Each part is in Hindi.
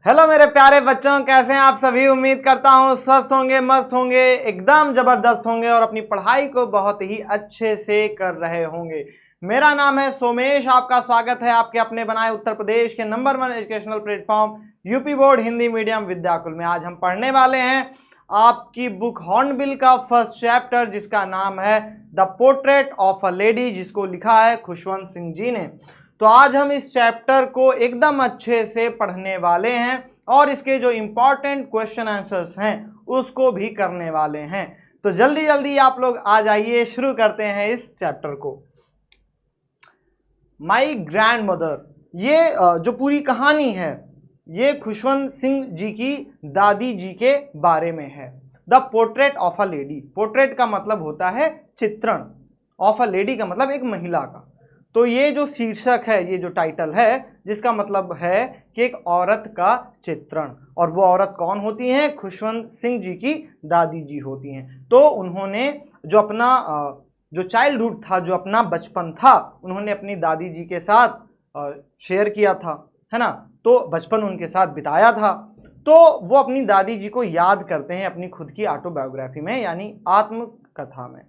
हेलो मेरे प्यारे बच्चों, कैसे हैं आप सभी। उम्मीद करता हूं स्वस्थ होंगे, मस्त होंगे, एकदम जबरदस्त होंगे और अपनी पढ़ाई को बहुत ही अच्छे से कर रहे होंगे। मेरा नाम है सोमेश, आपका स्वागत है आपके अपने बनाए उत्तर प्रदेश के number 1 educational platform UP board Hindi medium Vidyakul में। आज हम पढ़ने वाले हैं आपकी बुक हॉर्नबिल का फर्स्ट चैप्टर, जिसका नाम है the portrait of a lady, जिसको लिखा है खुशवंत सिंह जी ने। तो आज हम इस चैप्टर को एकदम अच्छे से पढ़ने वाले हैं और इसके जो इंपॉर्टेंट क्वेश्चन आंसर्स हैं उसको भी करने वाले हैं। तो जल्दी जल्दी आप लोग आ जाइए, शुरू करते हैं इस चैप्टर को। माई ग्रैंड मदर, ये जो पूरी कहानी है ये खुशवंत सिंह जी की दादी जी के बारे में है। The portrait of a lady, portrait का मतलब होता है चित्रण, ऑफ अ लेडी का मतलब एक महिला का। तो ये जो शीर्षक है, ये जो टाइटल है, जिसका मतलब है कि एक औरत का चित्रण। और वो औरत कौन होती हैं? खुशवंत सिंह जी की दादी जी होती हैं। तो उन्होंने जो अपना जो चाइल्डहुड था, जो अपना बचपन था, उन्होंने अपनी दादी जी के साथ शेयर किया था, है ना। तो बचपन उनके साथ बिताया था। तो वो अपनी दादी जी को याद करते हैं अपनी खुद की ऑटोबायोग्राफी में, यानी आत्मकथा में।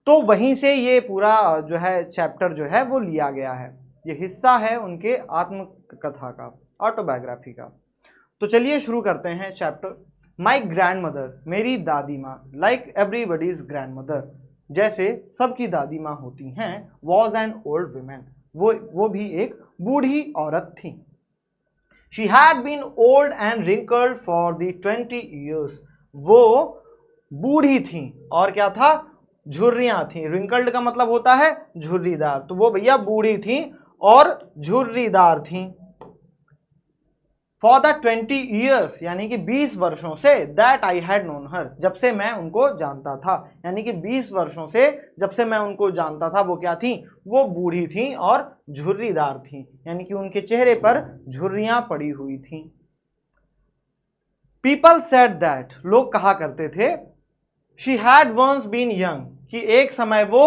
तो वहीं से ये पूरा जो है चैप्टर जो है वो लिया गया है। ये हिस्सा है उनके आत्मकथा का, ऑटोबायोग्राफी का। तो चलिए शुरू करते हैं चैप्टर। माई ग्रैंड मदर, मेरी दादी माँ, लाइक एवरीबडीज ग्रैंड मदर, जैसे सबकी दादी माँ होती हैं, वॉज एन ओल्ड वुमेन, वो भी एक बूढ़ी औरत थी। She had been old and wrinkled for the 20 years, वो बूढ़ी थी और क्या था? झुर्रियां थी। रिंकल्ड का मतलब होता है झुर्रीदार, तो वो भैया बूढ़ी थी और झुर्रीदार थी। फॉर द 20 years, यानी कि 20 वर्षों से, दैट आई हैड नोन हर, जब से मैं उनको जानता था, यानी कि 20 वर्षों से जब से मैं उनको जानता था, वो क्या थी? वो बूढ़ी थी और झुर्रीदार थी, यानी कि उनके चेहरे पर झुर्रियां पड़ी हुई थी। पीपल सेड दैट, लोग कहा करते थे, she had once been young, कि एक समय वो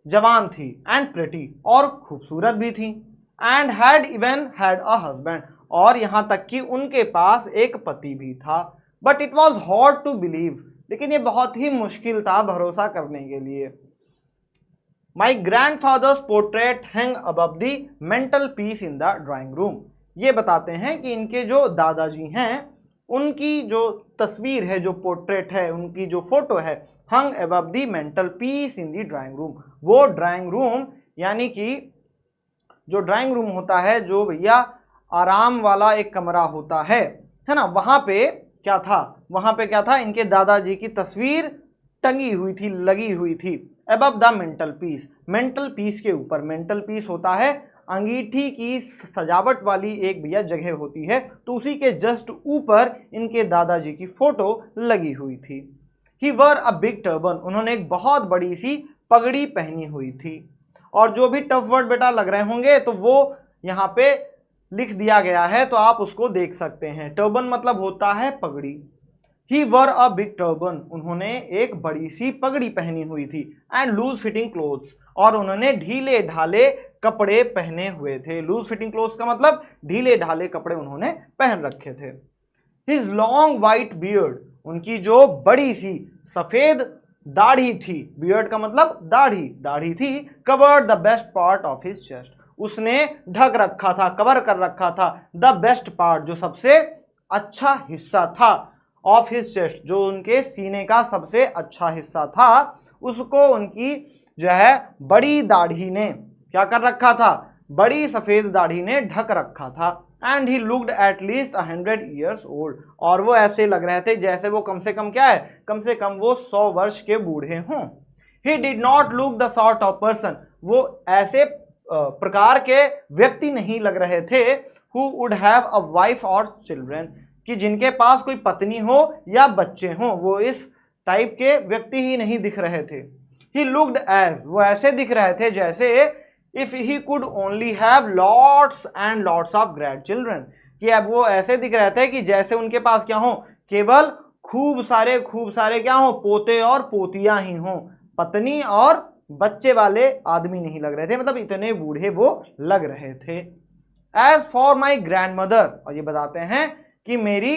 जवान थी, एंड प्रिटी, और खूबसूरत भी थी, and had even had a husband, और यहां तक कि उनके पास एक पति भी था। But it was hard to believe, लेकिन ये बहुत ही मुश्किल था भरोसा करने के लिए। My grandfather's portrait hang above the mental peace in the drawing room, ये बताते हैं कि इनके जो दादाजी हैं उनकी जो तस्वीर है, जो पोर्ट्रेट है, उनकी जो फोटो है, hung above the mental peace in the drawing room, वो ड्राइंग रूम, यानी कि जो ड्राइंग रूम होता है, जो भैया आराम वाला एक कमरा होता है ना, वहां पे क्या था? वहां पे क्या था? इनके दादाजी की तस्वीर टंगी हुई थी, लगी हुई थी। Above the mental peace, mental peace के ऊपर, मेंटल पीस होता है अंगीठी की सजावट वाली एक भैया जगह होती है, तो उसी के जस्ट ऊपर इनके दादाजी की फोटो लगी हुई थी। ही वर अ बिग टर्बन, उन्होंने एक बहुत बड़ी सी पगड़ी पहनी हुई थी। और जो भी टफ वर्ड बेटा लग रहे होंगे तो वो यहाँ पे लिख दिया गया है, तो आप उसको देख सकते हैं। टर्बन मतलब होता है पगड़ी। ही वर अ बिग टर्बन, उन्होंने एक बड़ी सी पगड़ी पहनी हुई थी। एंड लूज फिटिंग क्लोथ्स, और उन्होंने ढीले ढाले कपड़े पहने हुए थे। लूज फिटिंग क्लोथ्स का मतलब ढीले ढाले कपड़े उन्होंने पहन रखे थे। हिज लॉन्ग वाइट बियर्ड, उनकी जो बड़ी सी सफेद दाढ़ी थी, बियर्ड का मतलब दाढ़ी, दाढ़ी थी, covered the best part of his chest, उसने ढक रखा था, कवर कर रखा था, द बेस्ट पार्ट, जो सबसे अच्छा हिस्सा था, ऑफ हिज चेस्ट, जो उनके सीने का सबसे अच्छा हिस्सा था, उसको उनकी जो है बड़ी दाढ़ी ने क्या कर रखा था? बड़ी सफेद दाढ़ी ने ढक रखा था। And he looked at least 100 years old, और वो ऐसे लग रहे थे जैसे वो कम से कम क्या है? कम से कम वो 100 वर्ष के बूढ़े हों। He did not look the sort of person, वो ऐसे प्रकार के व्यक्ति नहीं लग रहे थे, who would have a wife और चिल्ड्रन, कि जिनके पास कोई पत्नी हो या बच्चे हों, वो इस टाइप के व्यक्ति ही नहीं दिख रहे थे। ही लुक्ड एज, वो ऐसे दिख रहे थे जैसे if he could only have lots and lots of grand children, कि अब वो ऐसे दिख रहे थे कि जैसे उनके पास क्या हो? केवल खूब सारे क्या हो? पोते और पोतियां ही हों, पत्नी और बच्चे वाले आदमी नहीं लग रहे थे, मतलब इतने बूढ़े वो लग रहे थे। As for my grandmother, और ये बताते हैं कि मेरी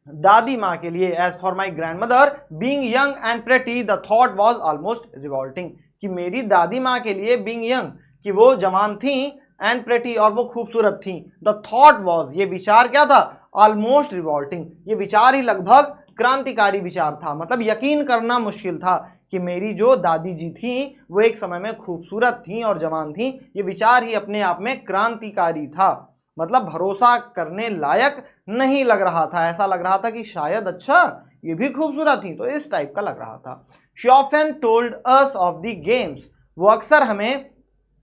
दादी माँ के लिए, as for my grandmother being young and pretty the thought was almost revolting, कि मेरी दादी माँ के लिए बींग यंग, कि वो जवान थी, एंड प्रेटी और वो खूबसूरत थी, द थॉट वॉज ये विचार क्या था, ऑलमोस्ट रिवॉल्टिंग, ये विचार ही लगभग क्रांतिकारी विचार था, मतलब यकीन करना मुश्किल था कि मेरी जो दादी जी थी वो एक समय में खूबसूरत थी और जवान थी। ये विचार ही अपने आप में क्रांतिकारी था, मतलब भरोसा करने लायक नहीं लग रहा था, ऐसा लग रहा था कि शायद अच्छा ये भी खूबसूरत थी, तो इस टाइप का लग रहा था। She often told us of the games, वो अक्सर हमें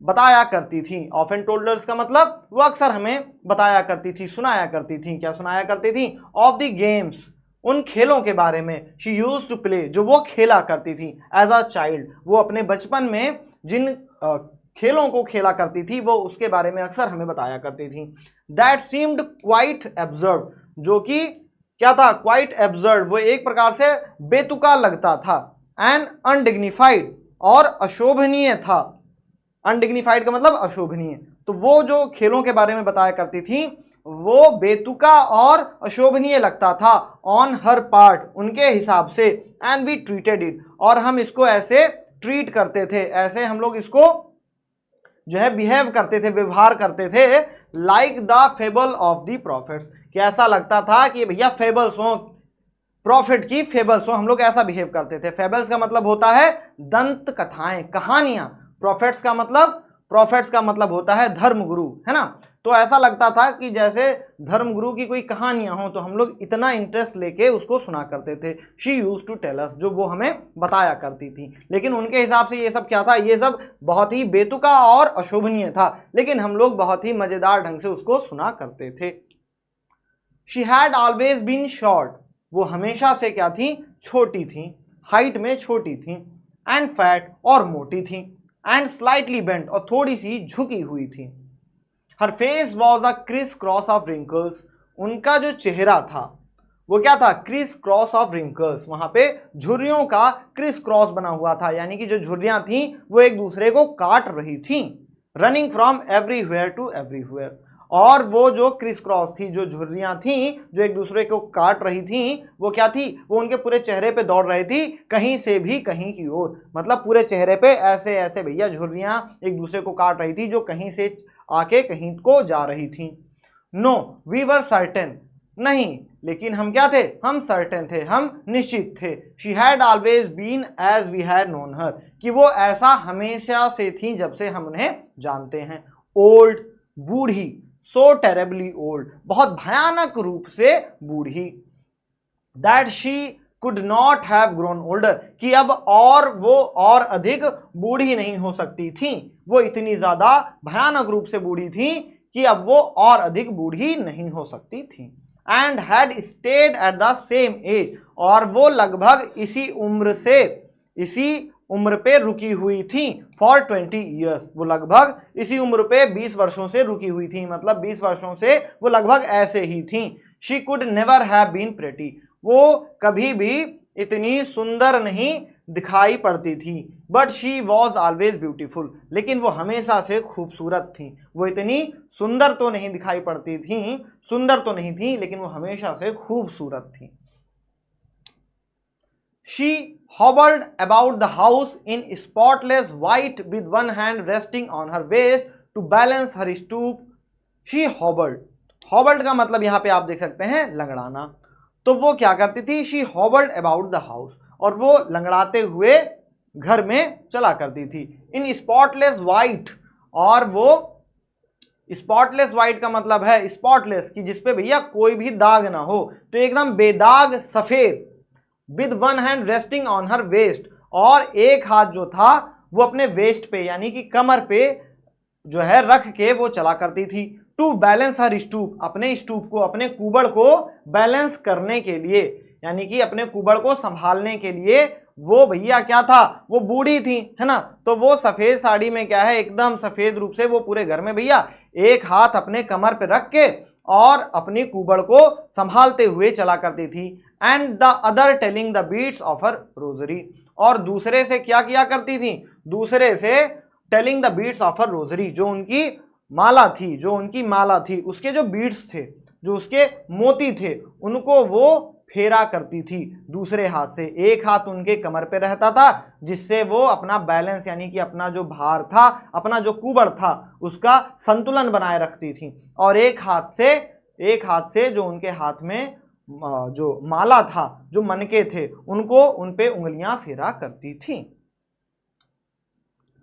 बताया करती थी, ऑफन टोल्ड अस का मतलब वो अक्सर हमें बताया करती थी, सुनाया करती थी, क्या सुनाया करती थी, ऑफ द गेम्स, उन खेलों के बारे में, शी यूज टू प्ले, जो वो खेला करती थी, एज अ चाइल्ड, वो अपने बचपन में जिन खेलों को खेला करती थी वो उसके बारे में अक्सर हमें बताया करती थी। दैट सीम्ड क्वाइट एब्सर्ड, जो कि क्या था, क्वाइट एब्सर्ड, वो एक प्रकार से बेतुका लगता था, एंड अनडिग्निफाइड, और अशोभनीय था, अनडिग्निफाइड का मतलब अशोभनीय, तो वो जो खेलों के बारे में बताया करती थी वो बेतुका और अशोभनीय लगता था, ऑन हर पार्ट, उनके हिसाब से, एंड वी ट्रीटेड इट, और हम इसको ऐसे ट्रीट करते थे, ऐसे हम लोग इसको जो है बिहेव करते थे, व्यवहार करते थे, like the fable of the profits, कि ऐसा लगता था कि भैया फेबल्स हो, प्रॉफिट की फेबल्स हो, हम लोग ऐसा बिहेव करते थे। फेबल्स का मतलब होता है दंत कथाएं, कहानियां, प्रॉफिट्स का मतलब होता है धर्मगुरु, है ना, तो ऐसा लगता था कि जैसे धर्मगुरु की कोई कहानियां हो, तो हम लोग इतना इंटरेस्ट लेके उसको सुना करते थे। She use to tell us, जो वो हमें बताया करती थी, लेकिन उनके हिसाब से ये सब क्या था, ये सब बहुत ही बेतुका और अशोभनीय था, लेकिन हम लोग बहुत ही मजेदार ढंग से उसको सुना करते थे। She had always been short, वो हमेशा से क्या थी, छोटी थी, हाइट में छोटी थी, एंड फैट और मोटी थी, एंड स्लाइटली बेंट और थोड़ी सी झुकी हुई थी। Her face was a criss cross of wrinkles, उनका जो चेहरा था वो क्या था, क्रिस क्रॉस ऑफ रिंकल्स, वहां पे झुर्रियों का क्रिस क्रॉस बना हुआ था, यानी कि जो झुर्रियां थी वो एक दूसरे को काट रही थी, running from everywhere to everywhere, और वो जो क्रिस क्रॉस थी, जो झुर्रियां थी जो एक दूसरे को काट रही थी, वो क्या थी, वो उनके पूरे चेहरे पे दौड़ रही थी, कहीं से भी कहीं की ओर, मतलब पूरे चेहरे पे ऐसे ऐसे भैया झुर्रियां एक दूसरे को काट रही थी, जो कहीं से आके कहीं को जा रही थी। नो वी वर सर्टेन, नहीं, लेकिन हम क्या थे, हम सर्टेन थे, हम निश्चित थे। She had always been as we had known her, कि वो ऐसा हमेशा से थी जब से हम उन्हें जानते हैं। ओल्ड, बूढ़ी, सो टेरेबली ओल्ड, बहुत भयानक रूप से बूढ़ी। That she could not have grown older, कि अब और वो और अधिक बूढ़ी नहीं हो सकती थी, वो इतनी ज्यादा भयानक रूप से बूढ़ी थी कि अब वो और अधिक बूढ़ी नहीं हो सकती थी। And had stayed at the same age, और वो लगभग इसी उम्र पे रुकी हुई थी, फॉर 20 ईयर्स, वो लगभग इसी उम्र पे 20 वर्षों से रुकी हुई थी, मतलब 20 वर्षों से वो लगभग ऐसे ही थी। She could never have been pretty, वो कभी भी इतनी सुंदर नहीं दिखाई पड़ती थी, but she was always beautiful, लेकिन वो हमेशा से खूबसूरत थी, वो इतनी सुंदर तो नहीं दिखाई पड़ती थी, सुंदर तो नहीं थी, लेकिन वो हमेशा से खूबसूरत थी। She hovered about the house in spotless white with one hand resting on her waist to balance her stoop. She hovered. Hovered का मतलब यहाँ पे आप देख सकते हैं लंगड़ाना, तो वो क्या करती थी, she hovered about the house, और वो लंगड़ाते हुए घर में चला करती थी। In spotless white, और वो स्पॉटलेस व्हाइट का मतलब है स्पॉटलेस, कि जिसपे भैया कोई भी दाग ना हो, तो एकदम बेदाग सफेद। With one hand resting on her waist, और एक हाथ जो था वो अपने वेस्ट पे यानी कि कमर पे जो है रख के वो चला करती थी। टू बैलेंस हर स्टूप, अपने स्टूप को, अपने कुबड़ को बैलेंस करने के लिए, यानी कि अपने कुबड़ को संभालने के लिए वो भैया क्या था, वो बूढ़ी थी, है ना, तो वो सफेद साड़ी में क्या है, एकदम सफेद रूप से वो पूरे घर में भैया एक हाथ अपने कमर पे रख के और अपनी कुबड़ को संभालते हुए चला करती थी। And the other telling the beats of her rosary, और दूसरे से क्या किया करती थी, दूसरे से telling the beats of her rosary, जो उनकी माला थी, उसके जो बीट्स थे, जो उसके मोती थे उनको वो फेरा करती थी दूसरे हाथ से। एक हाथ उनके कमर पे रहता था जिससे वो अपना बैलेंस यानी कि अपना जो भार था, अपना जो कुबड़ था, उसका संतुलन बनाए रखती थी, और एक हाथ से जो उनके हाथ में जो माला था, जो मनके थे, उनको उन पे उंगलियां फेरा करती थी।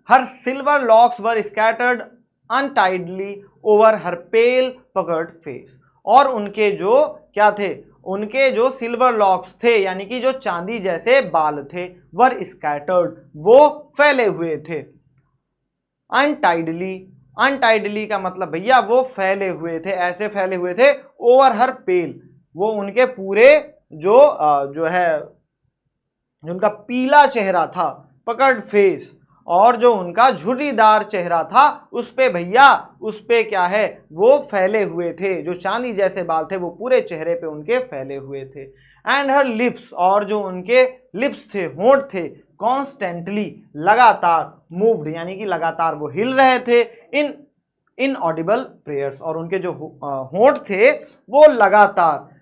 Her silver locks were scattered untidily over her pale puckered face। और उनके जो क्या थे, उनके जो सिल्वर लॉक्स थे यानी कि जो चांदी जैसे बाल थे, वर स्कैटर्ड, वो फैले हुए थे। अनटाइडली का मतलब भैया वो फैले हुए थे, ऐसे फैले हुए थे। ओवर हर पेल, वो उनके पूरे जो है जो उनका पीला चेहरा था, पकड़ फेस, और जो उनका झुर्रीदार चेहरा था उस पे भैया, उस पे क्या है, वो फैले हुए थे, जो चांदी जैसे बाल थे वो पूरे चेहरे पे उनके फैले हुए थे। एंड हर लिप्स, और जो उनके लिप्स थे, होंठ थे, कॉन्स्टेंटली, लगातार, मूव्ड यानी कि लगातार वो हिल रहे थे, इन ऑडिबल प्रेयर्स, और उनके जो होंठ थे वो लगातार,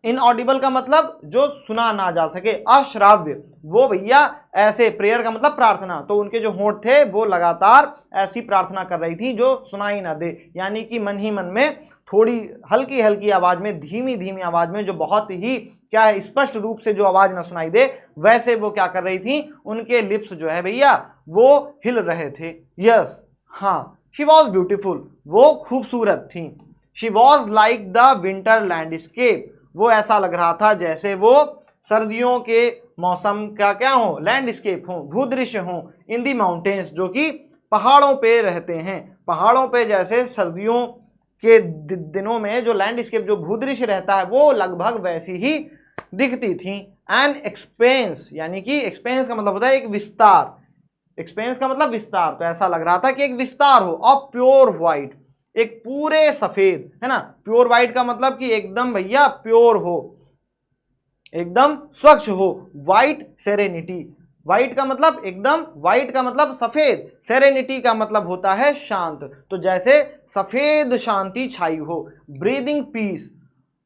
इनऑडिबल का मतलब जो सुना ना जा सके, अश्राव्य, वो भैया ऐसे, प्रेयर का मतलब प्रार्थना, तो उनके जो होंठ थे वो लगातार ऐसी प्रार्थना कर रही थी जो सुनाई ना दे, यानी कि मन ही मन में थोड़ी हल्की हल्की आवाज में, धीमी धीमी आवाज में, जो बहुत ही क्या है, स्पष्ट रूप से जो आवाज ना सुनाई दे, वैसे वो क्या कर रही थी, उनके लिप्स जो है भैया वो हिल रहे थे। यस, हाँ, शी वॉज ब्यूटिफुल, वो खूबसूरत थी। She was like the winter landscape, वो ऐसा लग रहा था जैसे वो सर्दियों के मौसम का क्या हो, लैंडस्केप हो, भूदृश्य हो, इन दी माउंटेन्स, जो कि पहाड़ों पे रहते हैं। पहाड़ों पे जैसे सर्दियों के दिनों में जो लैंडस्केप, जो भूदृश्य रहता है, वो लगभग वैसी ही दिखती थी। एंड एक्सपेंस, यानी कि एक्सपेंस का मतलब होता है एक विस्तार, एक्सपेंस का मतलब विस्तार, तो ऐसा लग रहा था कि एक विस्तार हो, ऑफ प्योर व्हाइट, एक पूरे सफेद, है ना। प्योर व्हाइट का मतलब कि एकदम भैया प्योर हो, एकदम स्वच्छ हो। व्हाइट सेरेनिटी, व्हाइट का मतलब एकदम, व्हाइट का मतलब सफेद, सेरेनिटी का मतलब होता है शांत, तो जैसे सफेद शांति छाई हो। ब्रीदिंग पीस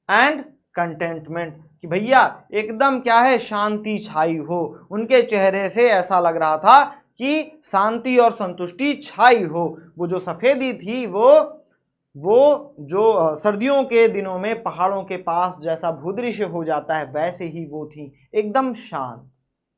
एंड कंटेंटमेंट, कि भैया एकदम क्या है, शांति छाई हो। उनके चेहरे से ऐसा लग रहा था कि शांति और संतुष्टि छाई हो। वो जो सफेदी थी वो जो सर्दियों के दिनों में पहाड़ों के पास जैसा भूदृश्य हो जाता है, वैसे ही वो थी, एकदम शांत,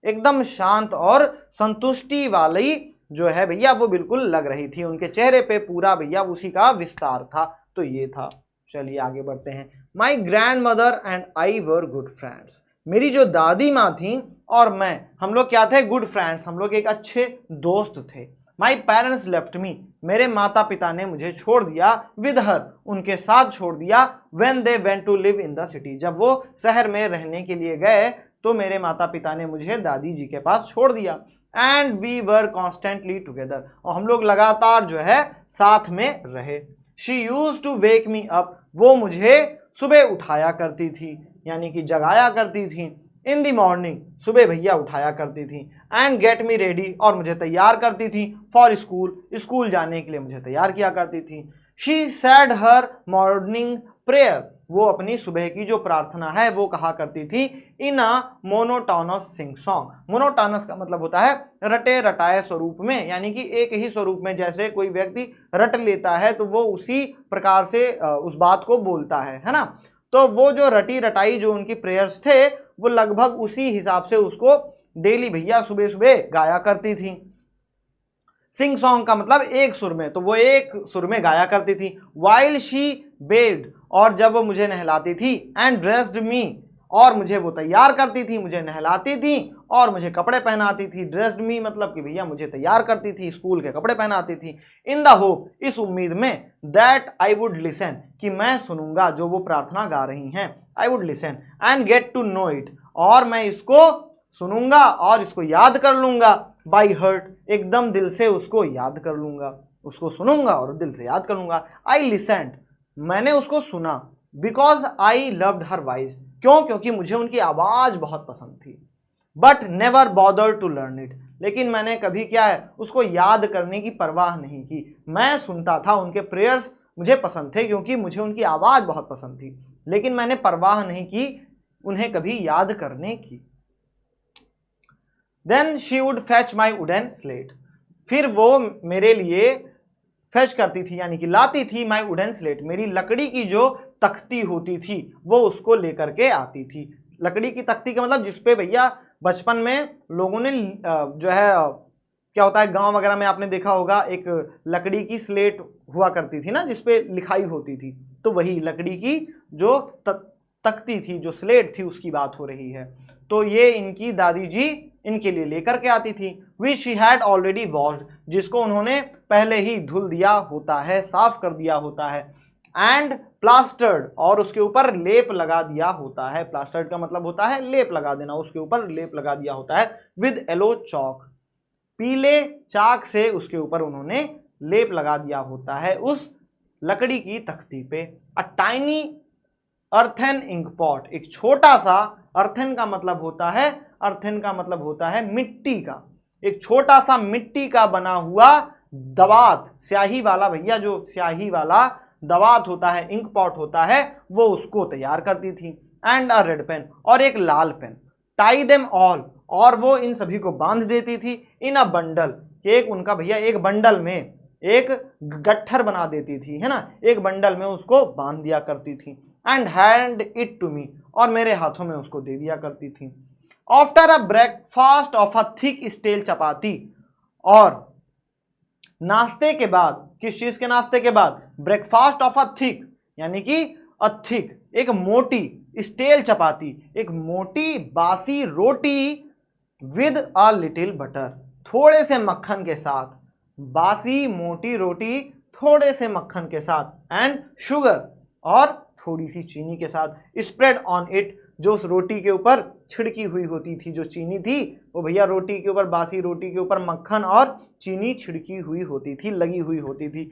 एकदम शांत और संतुष्टि वाली जो है भैया वो बिल्कुल लग रही थी। उनके चेहरे पे पूरा भैया उसी का विस्तार था। तो ये था। चलिए आगे बढ़ते हैं। My grand mother and I were good friends, मेरी जो दादी माँ थी और मैं, हम लोग क्या थे, गुड फ्रेंड्स, हम लोग एक अच्छे दोस्त थे। माई पेरेंट्स लेफ्ट मी, मेरे माता पिता ने मुझे छोड़ दिया। विद हर, उनके साथ छोड़ दिया। When they went to live in the city, जब वो शहर में रहने के लिए गए तो मेरे माता पिता ने मुझे दादी जी के पास छोड़ दिया। And we were constantly together, और हम लोग लगातार जो है साथ में रहे। She used to wake me up, वो मुझे सुबह उठाया करती थी, यानी कि जगाया करती थी। इन दी मॉर्निंग, सुबह भैया उठाया करती थी। एंड गेट मी रेडी, और मुझे तैयार करती थी। फॉर स्कूल, स्कूल जाने के लिए मुझे तैयार किया करती थी। She said her morning prayer, वो अपनी सुबह की जो प्रार्थना है वो कहा करती थी in a monotonous sing song. Monotonous का मतलब होता है रटे रटाए स्वरूप में, यानी कि एक ही स्वरूप में, जैसे कोई व्यक्ति रट लेता है तो वो उसी प्रकार से उस बात को बोलता है ना। तो वो जो रटी रटाई जो उनकी प्रेयर्स थे वो लगभग उसी हिसाब से उसको डेली भैया सुबह सुबह गाया करती थी। सिंग सॉन्ग का मतलब एक सुर में, तो वो एक सुर में गाया करती थी। वाइल शी बेड, और जब वो मुझे नहलाती थी। एंड ड्रेस्ड मी, और मुझे वो तैयार करती थी, मुझे नहलाती थी और मुझे कपड़े पहनाती थी। ड्रेस्ड मी मतलब कि भैया मुझे तैयार करती थी, स्कूल के कपड़े पहनाती थी। इन द होप, इस उम्मीद में, दैट आई वुड लिसन, कि मैं सुनूंगा जो वो प्रार्थना गा रही हैं। I would listen and get to know it, और मैं इसको सुनूंगा और इसको याद कर लूंगा। बाई हर्ट, एकदम दिल से उसको याद कर लूंगा, उसको सुनूंगा और दिल से याद कर लूंगा। आई लिसेंड, मैंने उसको सुना। Because I loved her voice, क्यों, क्योंकि मुझे उनकी आवाज बहुत पसंद थी। But never bother to learn it, लेकिन मैंने कभी क्या है उसको याद करने की परवाह नहीं की। मैं सुनता था, उनके प्रेयर्स मुझे पसंद थे क्योंकि मुझे उनकी आवाज बहुत पसंद थी, लेकिन मैंने परवाह नहीं की उन्हें कभी याद करने की। Then she would fetch my wooden slate, फिर वो मेरे लिए फेच करती थी यानी कि लाती थी माई वुडन स्लेट, मेरी लकड़ी की जो तख्ती होती थी वो उसको लेकर के आती थी। लकड़ी की तख्ती का मतलब जिसपे भैया बचपन में लोगों ने जो है क्या होता है गांव वगैरह में आपने देखा होगा, एक लकड़ी की स्लेट हुआ करती थी ना जिसपे लिखाई होती थी, तो वही लकड़ी की जो तख्ती थी, जो स्लेट थी, उसकी बात हो रही है। तो ये इनकी दादी जी इनके लिए लेकर के आती थी। Which she had already washed, जिसको उन्होंने पहले ही धुल दिया होता है, साफ कर दिया होता है। एंड प्लास्टर्ड, और उसके ऊपर लेप लगा दिया होता है। प्लास्टर्ड का मतलब होता है लेप लगा देना, उसके ऊपर लेप लगा दिया होता है। विद येलो चॉक, पीले चाक से उसके ऊपर उन्होंने लेप लगा दिया होता है उस लकड़ी की तख्ती पे। A tiny earthen ink pot, एक छोटा सा, अर्थन का मतलब होता है, अर्थन का मतलब होता है मिट्टी का, एक छोटा सा मिट्टी का बना हुआ दवात, स्याही वाला भैया, जो स्याही वाला दवात होता है, इंक पॉट होता है, वो उसको तैयार करती थी। एंड अ रेड पेन, और एक लाल पेन। टाई देम ऑल, और वो इन सभी को बांध देती थी। इन अ बंडल, एक उनका भैया एक बंडल में एक गट्ठर बना देती थी, है ना, एक बंडल में उसको बांध दिया करती थी। And hand it to me, और मेरे हाथों में उसको दे दिया करती थी। After a breakfast of a thick stale chapati, और नाश्ते के बाद, किस चीज के नाश्ते के बाद? ब्रेकफास्ट ऑफ अ थिक, यानी कि अ थिक, एक मोटी, स्टेल चपाती, एक मोटी बासी रोटी, विद अ लिटिल बटर, थोड़े से मक्खन के साथ, बासी मोटी रोटी थोड़े से मक्खन के साथ, एंड शुगर, और थोड़ी सी चीनी के साथ। स्प्रेड ऑन इट, जो उस रोटी के ऊपर छिड़की हुई होती थी, जो चीनी थी वो भैया रोटी के ऊपर, बासी रोटी के ऊपर मक्खन और चीनी छिड़की हुई होती थी, लगी हुई होती थी।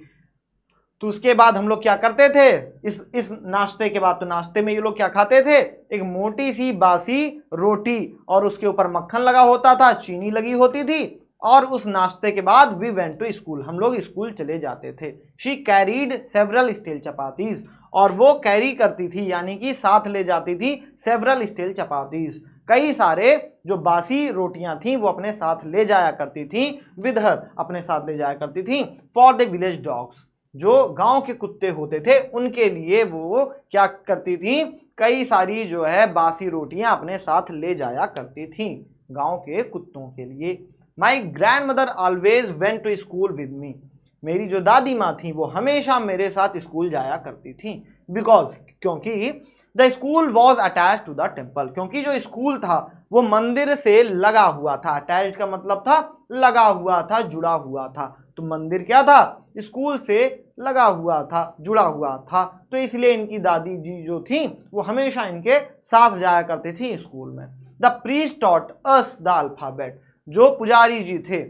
तो उसके बाद हम लोग क्या करते थे इस नाश्ते के बाद? तो नाश्ते में ये लोग क्या खाते थे? एक मोटी सी बासी रोटी और उसके ऊपर मक्खन लगा होता था, चीनी लगी होती थी, और उस नाश्ते के बाद वी वेंट टू स्कूल, हम लोग स्कूल चले जाते थे। She carried several steel chapatis, और वो कैरी करती थी यानी कि साथ ले जाती थी सेवरल स्टील चपातीज, कई सारे जो बासी रोटियां थी वो अपने साथ ले जाया करती थी। विद हर, अपने साथ ले जाया करती थी। फॉर द विलेज डॉग्स, जो गांव के कुत्ते होते थे उनके लिए वो क्या करती थी? कई सारी जो है बासी रोटियां अपने साथ ले जाया करती थी गांव के कुत्तों के लिए। My grandmother always went to school with me, मेरी जो दादी माँ थी वो हमेशा मेरे साथ स्कूल जाया करती थी। बिकॉज, क्योंकि the school was attach to the temple, क्योंकि जो स्कूल था वो मंदिर से लगा हुआ था। अटैच का मतलब था लगा हुआ था, जुड़ा हुआ था। तो मंदिर क्या था? स्कूल से लगा हुआ था, जुड़ा हुआ था। तो इसलिए इनकी दादी जी जो थी वो हमेशा इनके साथ जाया करती थी स्कूल में। The priest taught us the alphabet, जो पुजारी जी थे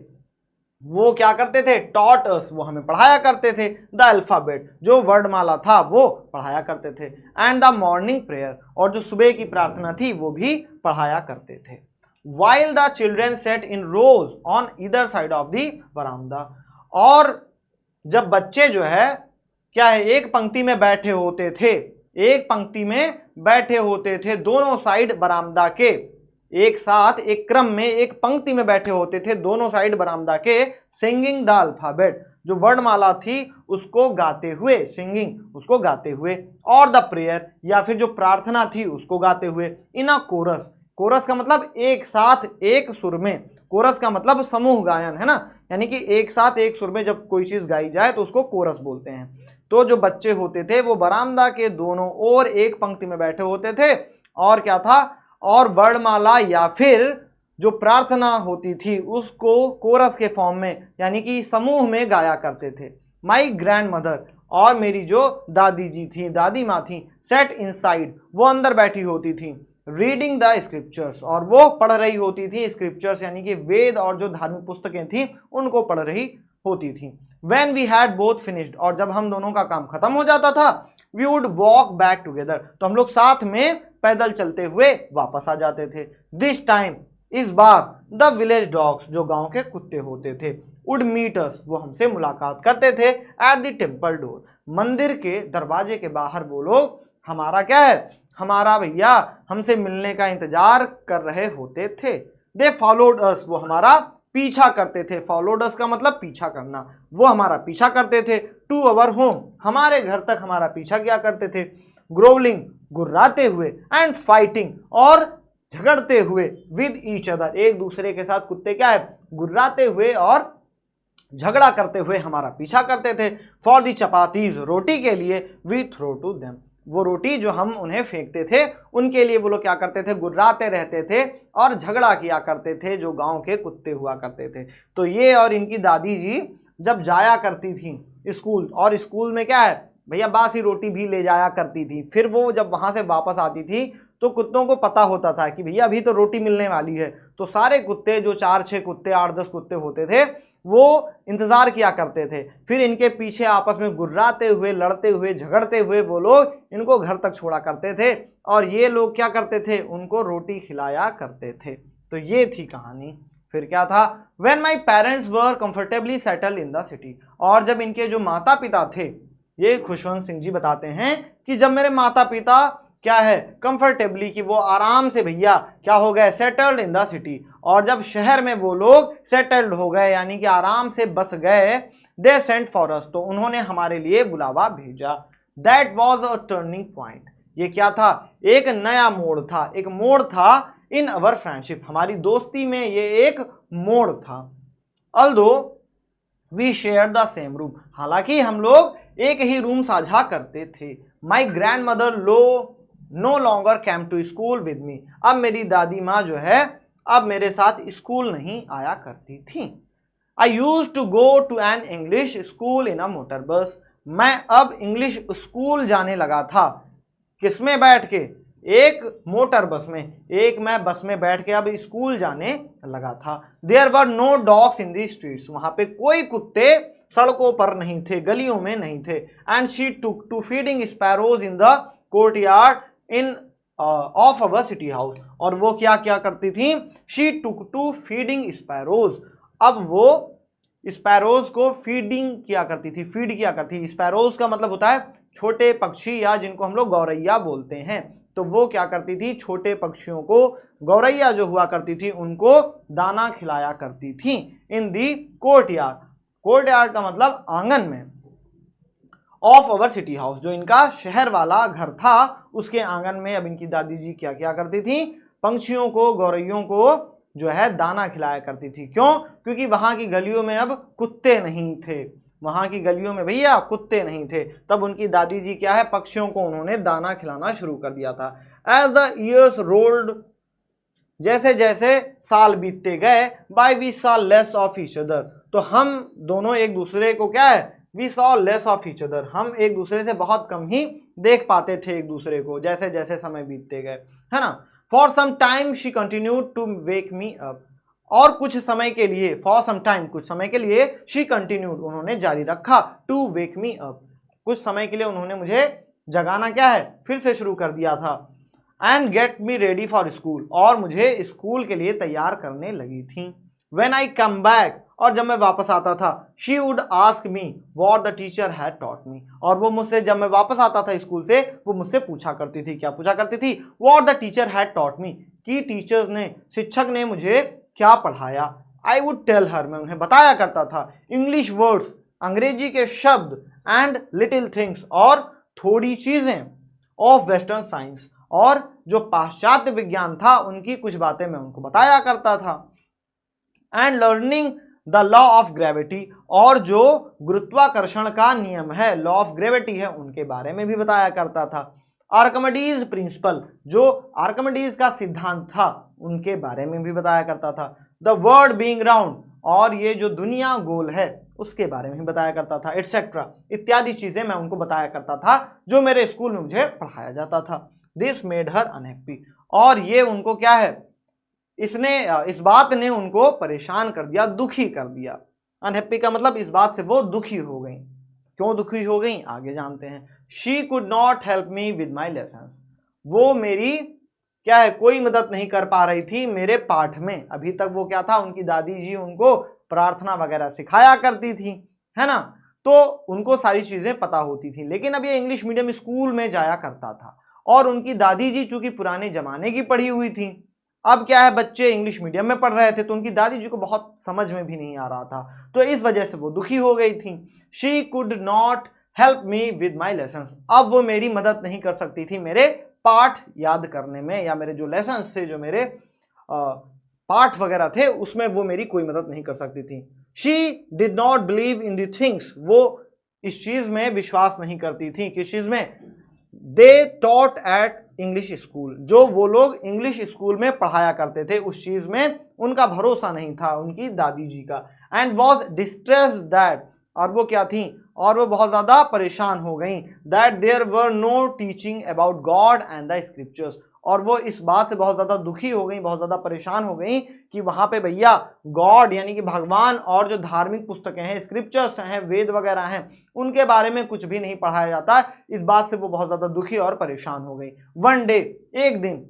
वो क्या करते थे? टॉट अस, वो हमें पढ़ाया करते थे। द अल्फाबेट, जो वर्णमाला था वो पढ़ाया करते थे। एंड द मॉर्निंग प्रेयर, और जो सुबह की प्रार्थना थी वो भी पढ़ाया करते थे। While the children sat in rows on either side of the baramda, और जब बच्चे जो है क्या है, एक पंक्ति में बैठे होते थे, एक पंक्ति में बैठे होते थे दोनों साइड बरामदा के, एक साथ एक क्रम में एक पंक्ति में बैठे होते थे दोनों साइड बरामदा के। सिंगिंग द अल्फाबेट, जो वर्णमाला थी उसको गाते हुए, सिंगिंग उसको गाते हुए, और द प्रेयर, या फिर जो प्रार्थना थी उसको गाते हुए। इन अ कोरस, कोरस का मतलब एक साथ एक सुर में, कोरस का मतलब समूह गायन, है ना, यानी कि एक साथ एक सुर में जब कोई चीज गाई जाए तो उसको कोरस बोलते हैं। तो जो बच्चे होते थे वो बरामदा के दोनों ओर एक पंक्ति में बैठे होते थे, और क्या था, और वर्णमाला या फिर जो प्रार्थना होती थी उसको कोरस के फॉर्म में यानी कि समूह में गाया करते थे। माई ग्रैंड मदर, और मेरी जो दादी जी थी, दादी माँ थी, सेट इनसाइड, वो अंदर बैठी होती थी। रीडिंग द स्क्रिप्चर्स, और वो पढ़ रही होती थी स्क्रिप्चर्स यानी कि वेद और जो धार्मिक पुस्तकें थी उनको पढ़ रही होती थी। When we had both finished, और जब हम दोनों का काम खत्म हो जाता था, we would walk back together, तो हम लोग साथ में पैदल चलते हुए वापस आ जाते थे। दिस टाइम, इस बार द विलेज डॉग्स, जो गांव के कुत्ते होते थे, वुड मीट अस, वो हमसे मुलाकात करते थे, एट द टेम्पल डोर, मंदिर के दरवाजे के बाहर वो लोग हमारा क्या है, हमारा भैया हमसे मिलने का इंतजार कर रहे होते थे। दे फॉलोड अस, वो हमारा पीछा करते थे। फॉलोड अस का मतलब पीछा करना, वो हमारा पीछा करते थे। टू अवर होम, हमारे घर तक हमारा पीछा किया करते थे। ग्रोवलिंग, गुर्राते हुए, एंड फाइटिंग, और झगड़ते हुए, विद ईच अदर, एक दूसरे के साथ कुत्ते क्या है, गुर्राते हुए और झगड़ा करते हुए हमारा पीछा करते थे। फॉर दी चपातीज, रोटी के लिए, वी थ्रो टू देम, वो रोटी जो हम उन्हें फेंकते थे उनके लिए वो लोग क्या करते थे, गुर्राते रहते थे और झगड़ा किया करते थे, जो गांव के कुत्ते हुआ करते थे। तो ये और इनकी दादी जी जब जाया करती थी स्कूल, और स्कूल में क्या है भैया बासी रोटी भी ले जाया करती थी, फिर वो जब वहां से वापस आती थी तो कुत्तों को पता होता था कि भैया अभी तो रोटी मिलने वाली है, तो सारे कुत्ते, जो 4-6 कुत्ते, 8-10 कुत्ते होते थे, वो इंतजार किया करते थे। फिर इनके पीछे आपस में गुर्राते हुए, लड़ते हुए, झगड़ते हुए वो लोग इनको घर तक छोड़ा करते थे, और ये लोग क्या करते थे, उनको रोटी खिलाया करते थे। तो ये थी कहानी। फिर क्या था, when my parents were comfortably settle in the city, और जब इनके जो माता पिता थे, ये खुशवंत सिंह जी बताते हैं कि जब मेरे माता पिता क्या है, कंफर्टेबली, कि वो आराम से भैया क्या हो गए, सेटल्ड इन द सिटी, और जब शहर में वो लोग सेटल्ड हो गए यानी कि आराम से बस गए, दे सेंट फॉर अस, तो उन्होंने हमारे लिए बुलावा भेजा। That was a turning point, ये क्या था, एक नया मोड़ था, एक मोड़ था इन अवर फ्रेंडशिप, हमारी दोस्ती में ये एक मोड़ था। Although we share the same room, हालांकि हम लोग एक ही रूम साझा करते थे। My grandmother no longer came to school with me, अब मेरी दादी माँ जो है अब मेरे साथ स्कूल नहीं आया करती थी। I used to go to an English school in a motor bus, मैं अब इंग्लिश स्कूल जाने लगा था, किसमें बैठ के, एक मोटर बस में, एक मैं बस में बैठ के अब स्कूल जाने लगा था। There were no dogs in the streets, वहां पे कोई कुत्ते सड़कों पर नहीं थे, गलियों में नहीं थे। And she took to feeding sparrows in the courtyard in of our city house, और वो क्या क्या करती थी, she took to feeding sparrows, अब वो स्पैरोज को फीडिंग किया करती थी, फीड किया करती। स्पैरोज का मतलब होता है छोटे पक्षी, या जिनको हम लोग गौरैया बोलते हैं, तो वो क्या करती थी, छोटे पक्षियों को, गौरैया जो हुआ करती थी, उनको दाना खिलाया करती थी। इन दी कोर्टयार्ड, कोर्टयार्ड का मतलब आंगन में, ऑफ अवर सिटी हाउस, जो इनका शहर वाला घर था उसके आंगन में अब इनकी दादी जी क्या क्या करती थी, पंछियों को, गौरैयों को जो है दाना खिलाया करती थी। क्यों, क्योंकि वहां की गलियों में अब कुत्ते नहीं थे, वहां की गलियों में भैया कुत्ते नहीं थे, तब उनकी दादी जी क्या है, पक्षियों को उन्होंने दाना खिलाना शुरू कर दिया था। एज द ईयर्स रोल्ड, जैसे जैसे साल बीतते गए, by we saw less of each other, तो हम दोनों एक दूसरे को क्या है, we saw less of each other, हम एक दूसरे से बहुत कम ही देख पाते थे एक दूसरे को, जैसे जैसे समय बीतते गए, है ना। For some time she continued to wake me up, और कुछ समय के लिए, फॉर सम टाइम, कुछ समय के लिए, शी कंटिन्यूड, उन्होंने जारी रखा, टू वेक मी अप, कुछ समय के लिए उन्होंने मुझे जगाना क्या है, फिर से शुरू कर दिया था। And get me ready for school, और मुझे स्कूल के लिए तैयार करने लगी थी। व्हेन आई कम बैक, और जब मैं वापस आता था, she would ask me what the teacher had taught me, और वो मुझसे, जब मैं वापस आता था स्कूल से, वो मुझसे पूछा करती थी, क्या पूछा करती थी, what the teacher had taught me, कि टीचर्स ने, शिक्षक ने मुझे क्या पढ़ाया। आई वुड टेल हर, मैं उन्हें बताया करता था, इंग्लिश वर्ड्स, अंग्रेजी के शब्द, एंड लिटिल थिंग्स, और थोड़ी चीजें, ऑफ वेस्टर्न साइंस, और जो पाश्चात्य विज्ञान था उनकी कुछ बातें मैं उनको बताया करता था। And learning the law of gravity, और जो गुरुत्वाकर्षण का नियम है, लॉ ऑफ ग्रेविटी है, उनके बारे में भी बताया करता था। आर्कमिडीज प्रिंसिपल, जो आर्कमिडीज का सिद्धांत था, उनके बारे में भी बताया करता था। द वर्ल्ड बीइंग राउंड, और ये जो दुनिया गोल है उसके बारे में भी बताया करता था, एटसेट्रा, इत्यादि चीजें मैं उनको बताया करता था जो मेरे स्कूल में मुझे पढ़ाया जाता था। दिस मेड हर अनहैप्पी, और ये उनको क्या है, इसने, इस बात ने उनको परेशान कर दिया, दुखी कर दिया। अनहैप्पी का मतलब इस बात से वो दुखी हो गई। क्यों दुखी हो गई, आगे जानते हैं। She could not help me with my lessons, वो मेरी क्या है, कोई मदद नहीं कर पा रही थी मेरे पाठ में। अभी तक वो क्या था, उनकी दादी जी उनको प्रार्थना वगैरह सिखाया करती थी, है ना, तो उनको सारी चीजें पता होती थी। लेकिन अब ये इंग्लिश मीडियम स्कूल में जाया करता था और उनकी दादी जी चूंकि पुराने जमाने की पढ़ी हुई थी, अब क्या है बच्चे इंग्लिश मीडियम में पढ़ रहे थे, तो उनकी दादी जी को बहुत समझ में भी नहीं आ रहा था, तो इस वजह से वो दुखी हो गई थी। She could not help me with my lesson, अब वो मेरी मदद नहीं कर सकती थी मेरे पाठ याद करने में, या मेरे जो लेसन थे, जो मेरे पाठ वगैरह थे, उसमें वो मेरी कोई मदद नहीं कर सकती थी। She did not believe in the things, वो इस चीज में विश्वास नहीं करती थी, किस चीज में, they taught at English school, जो वो लोग इंग्लिश स्कूल में पढ़ाया करते थे, उस चीज में उनका भरोसा नहीं था उनकी दादी जी का। एंड वॉज डिस्ट्रेस्ड दैट, और वो क्या थी, और वो बहुत ज्यादा परेशान हो गई, that there were no teaching about God and the scriptures, और वो इस बात से बहुत ज्यादा दुखी हो गई, बहुत ज्यादा परेशान हो गई कि वहां पे भैया गॉड यानी कि भगवान और जो धार्मिक पुस्तकें हैं, स्क्रिप्चर्स हैं, वेद वगैरह हैं, उनके बारे में कुछ भी नहीं पढ़ाया जाता। इस बात से वो बहुत ज्यादा दुखी और परेशान हो गई। वन डे, एक दिन,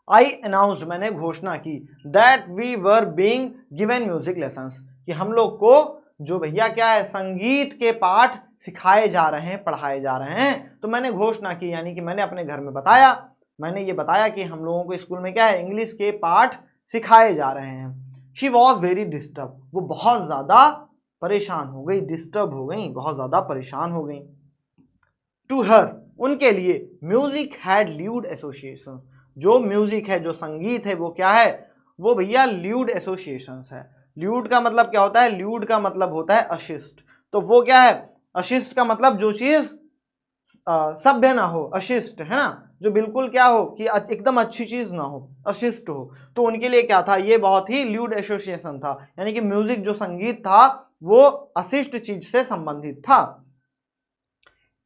आई अनाउंस्ड, मैंने घोषणा की, that we were being given music lessons, कि हम लोग को जो भैया क्या है, संगीत के पाठ सिखाए जा रहे हैं, पढ़ाए जा रहे हैं। तो मैंने घोषणा की, यानी कि मैंने अपने घर में बताया, मैंने ये बताया कि हम लोगों को स्कूल में क्या है, इंग्लिश के पाठ सिखाए जा रहे हैं। शी वॉज वेरी डिस्टर्ब, वो बहुत ज्यादा परेशान हो गई, डिस्टर्ब हो गई, बहुत ज्यादा परेशान हो गई। टू हर, उनके लिए, म्यूजिक हैड ल्यूड एसोसिएशन, जो म्यूजिक है, जो संगीत है, वो क्या है, वो भैया ल्यूड एसोसिएशंस है। ल्यूड का मतलब क्या होता है, ल्यूड का मतलब होता है अशिष्ट, तो वो क्या है, अशिष्ट का मतलब जो चीज सभ्य ना हो, अशिष्ट है ना, जो बिल्कुल क्या हो कि एकदम अच्छी चीज ना हो, अशिष्ट हो, तो उनके लिए क्या था, ये बहुत ही ल्यूड एसोसिएशन था, यानी कि म्यूजिक जो संगीत था वो अशिष्ट चीज से संबंधित था।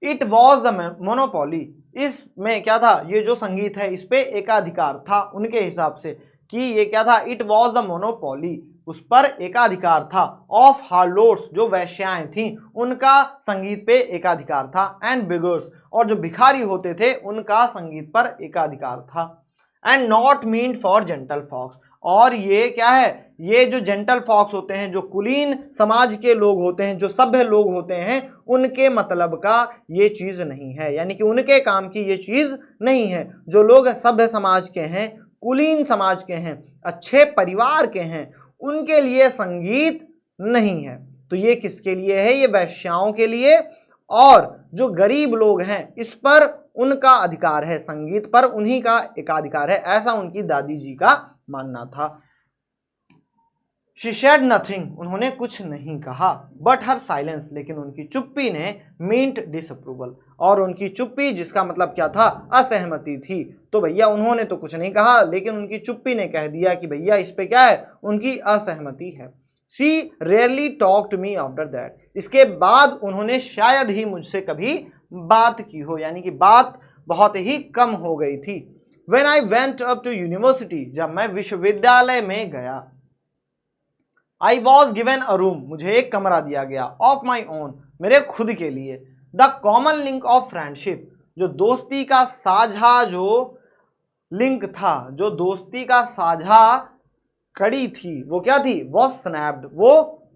इट वॉज द मोनोपोली, इसमें क्या था, ये जो संगीत है इस पे एकाधिकार था उनके हिसाब से, कि ये क्या था, इट वॉज द मोनोपोली, उस पर एकाधिकार था, ऑफ हार्लोट्स, जो वैश्याएं थी उनका संगीत पे एकाधिकार था, एंड बिगर्स, और जो भिखारी होते थे उनका संगीत पर एकाधिकार था, and not meant for gentle folks, और ये क्या है, ये जो जेंटल फॉक्स होते हैं, जो कुलीन समाज के लोग होते हैं, जो सभ्य लोग होते हैं, उनके मतलब का ये चीज नहीं है, यानी कि उनके काम की ये चीज नहीं है। जो लोग सभ्य समाज के हैं, कुलीन समाज के हैं, अच्छे परिवार के हैं, उनके लिए संगीत नहीं है। तो ये किसके लिए है, ये वैश्याओं के लिए, और जो गरीब लोग हैं इस पर उनका अधिकार है, संगीत पर उन्हीं का एकाधिकार है, ऐसा उनकी दादी जी का मानना था। She said nothing, उन्होंने कुछ नहीं कहा, बट हर साइलेंस, लेकिन उनकी चुप्पी ने मीन्ट डिसअप्रूवल, और उनकी चुप्पी जिसका मतलब क्या था, असहमति थी। तो भैया उन्होंने तो कुछ नहीं कहा, लेकिन उनकी चुप्पी ने कह दिया कि भैया इस पे क्या है, उनकी असहमति है। She rarely talked to me after that, इसके बाद उन्होंने शायद ही मुझसे कभी बात की हो, यानी कि बात बहुत ही कम हो गई थी। When I went up to university, जब मैं विश्वविद्यालय में गया, I was given a room, मुझे एक कमरा दिया गया, of my own, मेरे खुद के लिए, the common link of friendship, जो दोस्ती का साझा जो लिंक था, जो दोस्ती का साझा कड़ी थी, वो क्या थी, was snapped, वो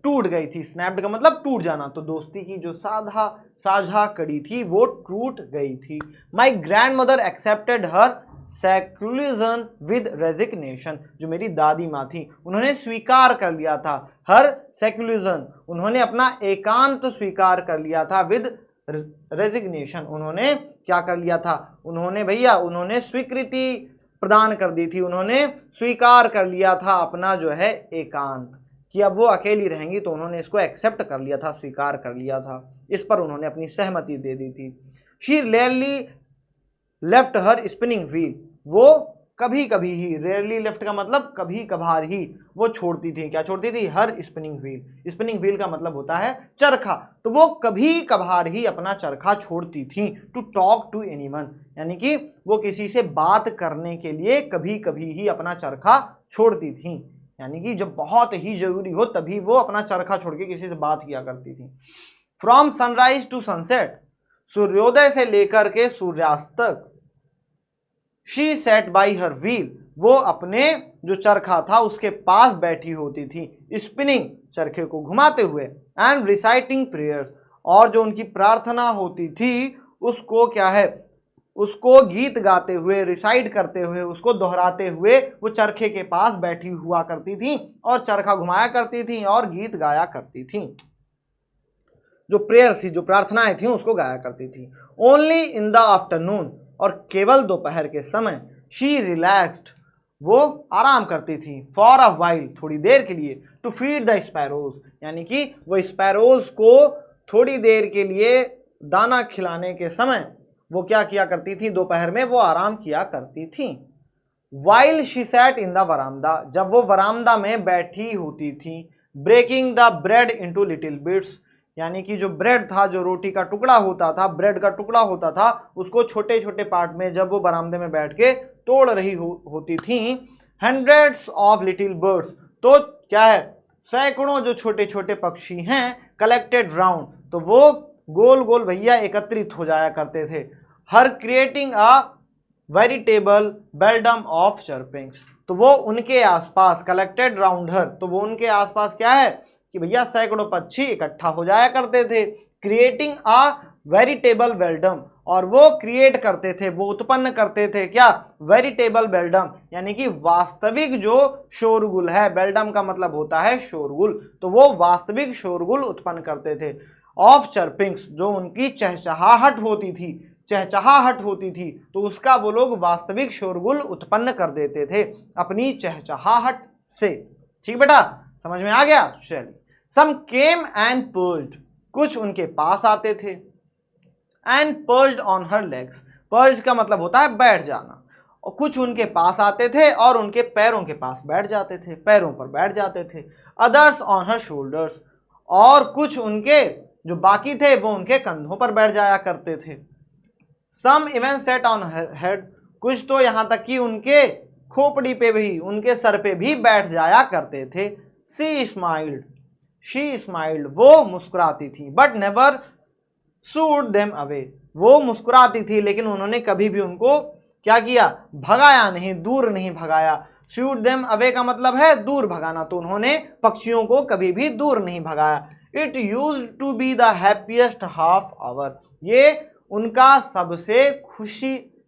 टूट गई थी। स्नैप्ड का मतलब टूट जाना, तो दोस्ती की जो साझा कड़ी थी वो टूट गई थी। My grand mother accepted her secularism with resignation, जो मेरी दादी माँ थी उन्होंने स्वीकार कर लिया था, हर सेक्युलरिज्म, उन्होंने अपना एकांत स्वीकार कर लिया था, विद रेजिग्नेशन, उन्होंने क्या कर लिया था, उन्होंने भैया उन्होंने स्वीकृति प्रदान कर दी थी, उन्होंने स्वीकार कर लिया था अपना जो है एकांत, कि अब वो अकेली रहेंगी, तो उन्होंने इसको एक्सेप्ट कर लिया था, स्वीकार कर लिया था, इस पर उन्होंने अपनी सहमति दे दी थी। She rarely left her spinning wheel, वो कभी कभी ही, रेयरली लेफ्ट का मतलब कभी कभार ही, वो छोड़ती थी, क्या छोड़ती थी, हर स्पिनिंग व्हील, स्पिनिंग व्हील का मतलब होता है चरखा, तो वो कभी कभार ही अपना चरखा छोड़ती थी। टू टॉक टू एनीवन, यानी कि वो किसी से बात करने के लिए कभी कभी ही अपना चरखा छोड़ती थी, यानी कि जब बहुत ही जरूरी हो तभी वो अपना चरखा छोड़ के किसी से बात किया करती थी। फ्रॉम सनराइज टू सनसेट, सूर्योदय से लेकर के सूर्यास्त तक, she said by her wheel, वो अपने जो चरखा था उसके पास बैठी होती थी, स्पिनिंग, चरखे को घुमाते हुए, एंड रिसाइटिंग प्रेयर्स, और जो उनकी प्रार्थना होती थी उसको क्या है, उसको गीत गाते हुए, रिसाइट करते हुए, उसको दोहराते हुए वो चरखे के पास बैठी हुआ करती थी और चरखा घुमाया करती थी और गीत गाया करती थी, जो प्रेयर थी, जो प्रार्थनाएं थी उसको गाया करती थी। ओनली इन द आफ्टरनून, और केवल दोपहर के समय, शी रिलैक्स्ड, वो आराम करती थी, फॉर अ वाइल, थोड़ी देर के लिए, टू फीड द स्पैरोज, यानी कि वो स्पैरोज को थोड़ी देर के लिए दाना खिलाने के समय वो क्या किया करती थी, दोपहर में वो आराम किया करती थी। While she sat in the verandah, जब वो वरामदा में बैठी होती थी, breaking the bread into little bits, यानी कि जो ब्रेड था, जो रोटी का टुकड़ा होता था, ब्रेड का टुकड़ा होता था, उसको छोटे छोटे पार्ट में जब वो बरामदे में बैठ के तोड़ रही होती थी। हंड्रेड्स ऑफ लिटिल बर्ड्स, तो क्या है, सैकड़ों जो छोटे छोटे पक्षी हैं, कलेक्टेड राउंड, तो वो गोल गोल भैया एकत्रित हो जाया करते थे। हर क्रिएटिंग अ वेरिटेबल बेल्डम ऑफ चर्पिंग्स, तो वो उनके आसपास, कलेक्टेड राउंड हर, तो वो उनके आसपास क्या है कि भैया सैकड़ों पक्षी इकट्ठा हो जाया करते थे। क्रिएटिंग अ वेरिटेबल बेल्डम, और वो क्रिएट करते थे, वो उत्पन्न करते थे क्या, वेरिटेबल बेल्डम, यानी कि वास्तविक जो शोरगुल है, बेल्डम का मतलब होता है शोरगुल, तो वो वास्तविक शोरगुल उत्पन्न करते थे। ऑफ चर्पिंग्स, जो उनकी चहचहाहट होती थी, चहचहाहट होती थी, तो उसका वो लोग वास्तविक शोरगुल उत्पन्न कर देते थे अपनी चहचहाहट से। ठीक बेटा, समझ में आ गया? चलिए, सम केम एंड पर्ज्ड, कुछ उनके पास आते थे, and perched on her legs, perch का मतलब होता है बैठ जाना, और कुछ उनके पास आते थे और उनके पैरों के पास बैठ जाते थे, पैरों पर बैठ जाते थे। अदर्स ऑन हर शोल्डर्स, और कुछ उनके जो बाकी थे वो उनके कंधों पर बैठ जाया करते थे। सम इवन सेट ऑन हेड, कुछ तो यहां तक कि उनके खोपड़ी पे भी, उनके सर पे भी बैठ जाया करते थे। शी स्माइल्ड, वो मुस्कुराती थी, but never should them away, वो मुस्कुराती थी लेकिन उन्होंने कभी भी उनको क्या किया, भगाया नहीं, दूर नहीं भगाया। शूड देम अवे का मतलब है दूर भगाना, तो उन्होंने पक्षियों को कभी भी दूर नहीं भगाया। It used to be the happiest half hour, ये उनका सबसे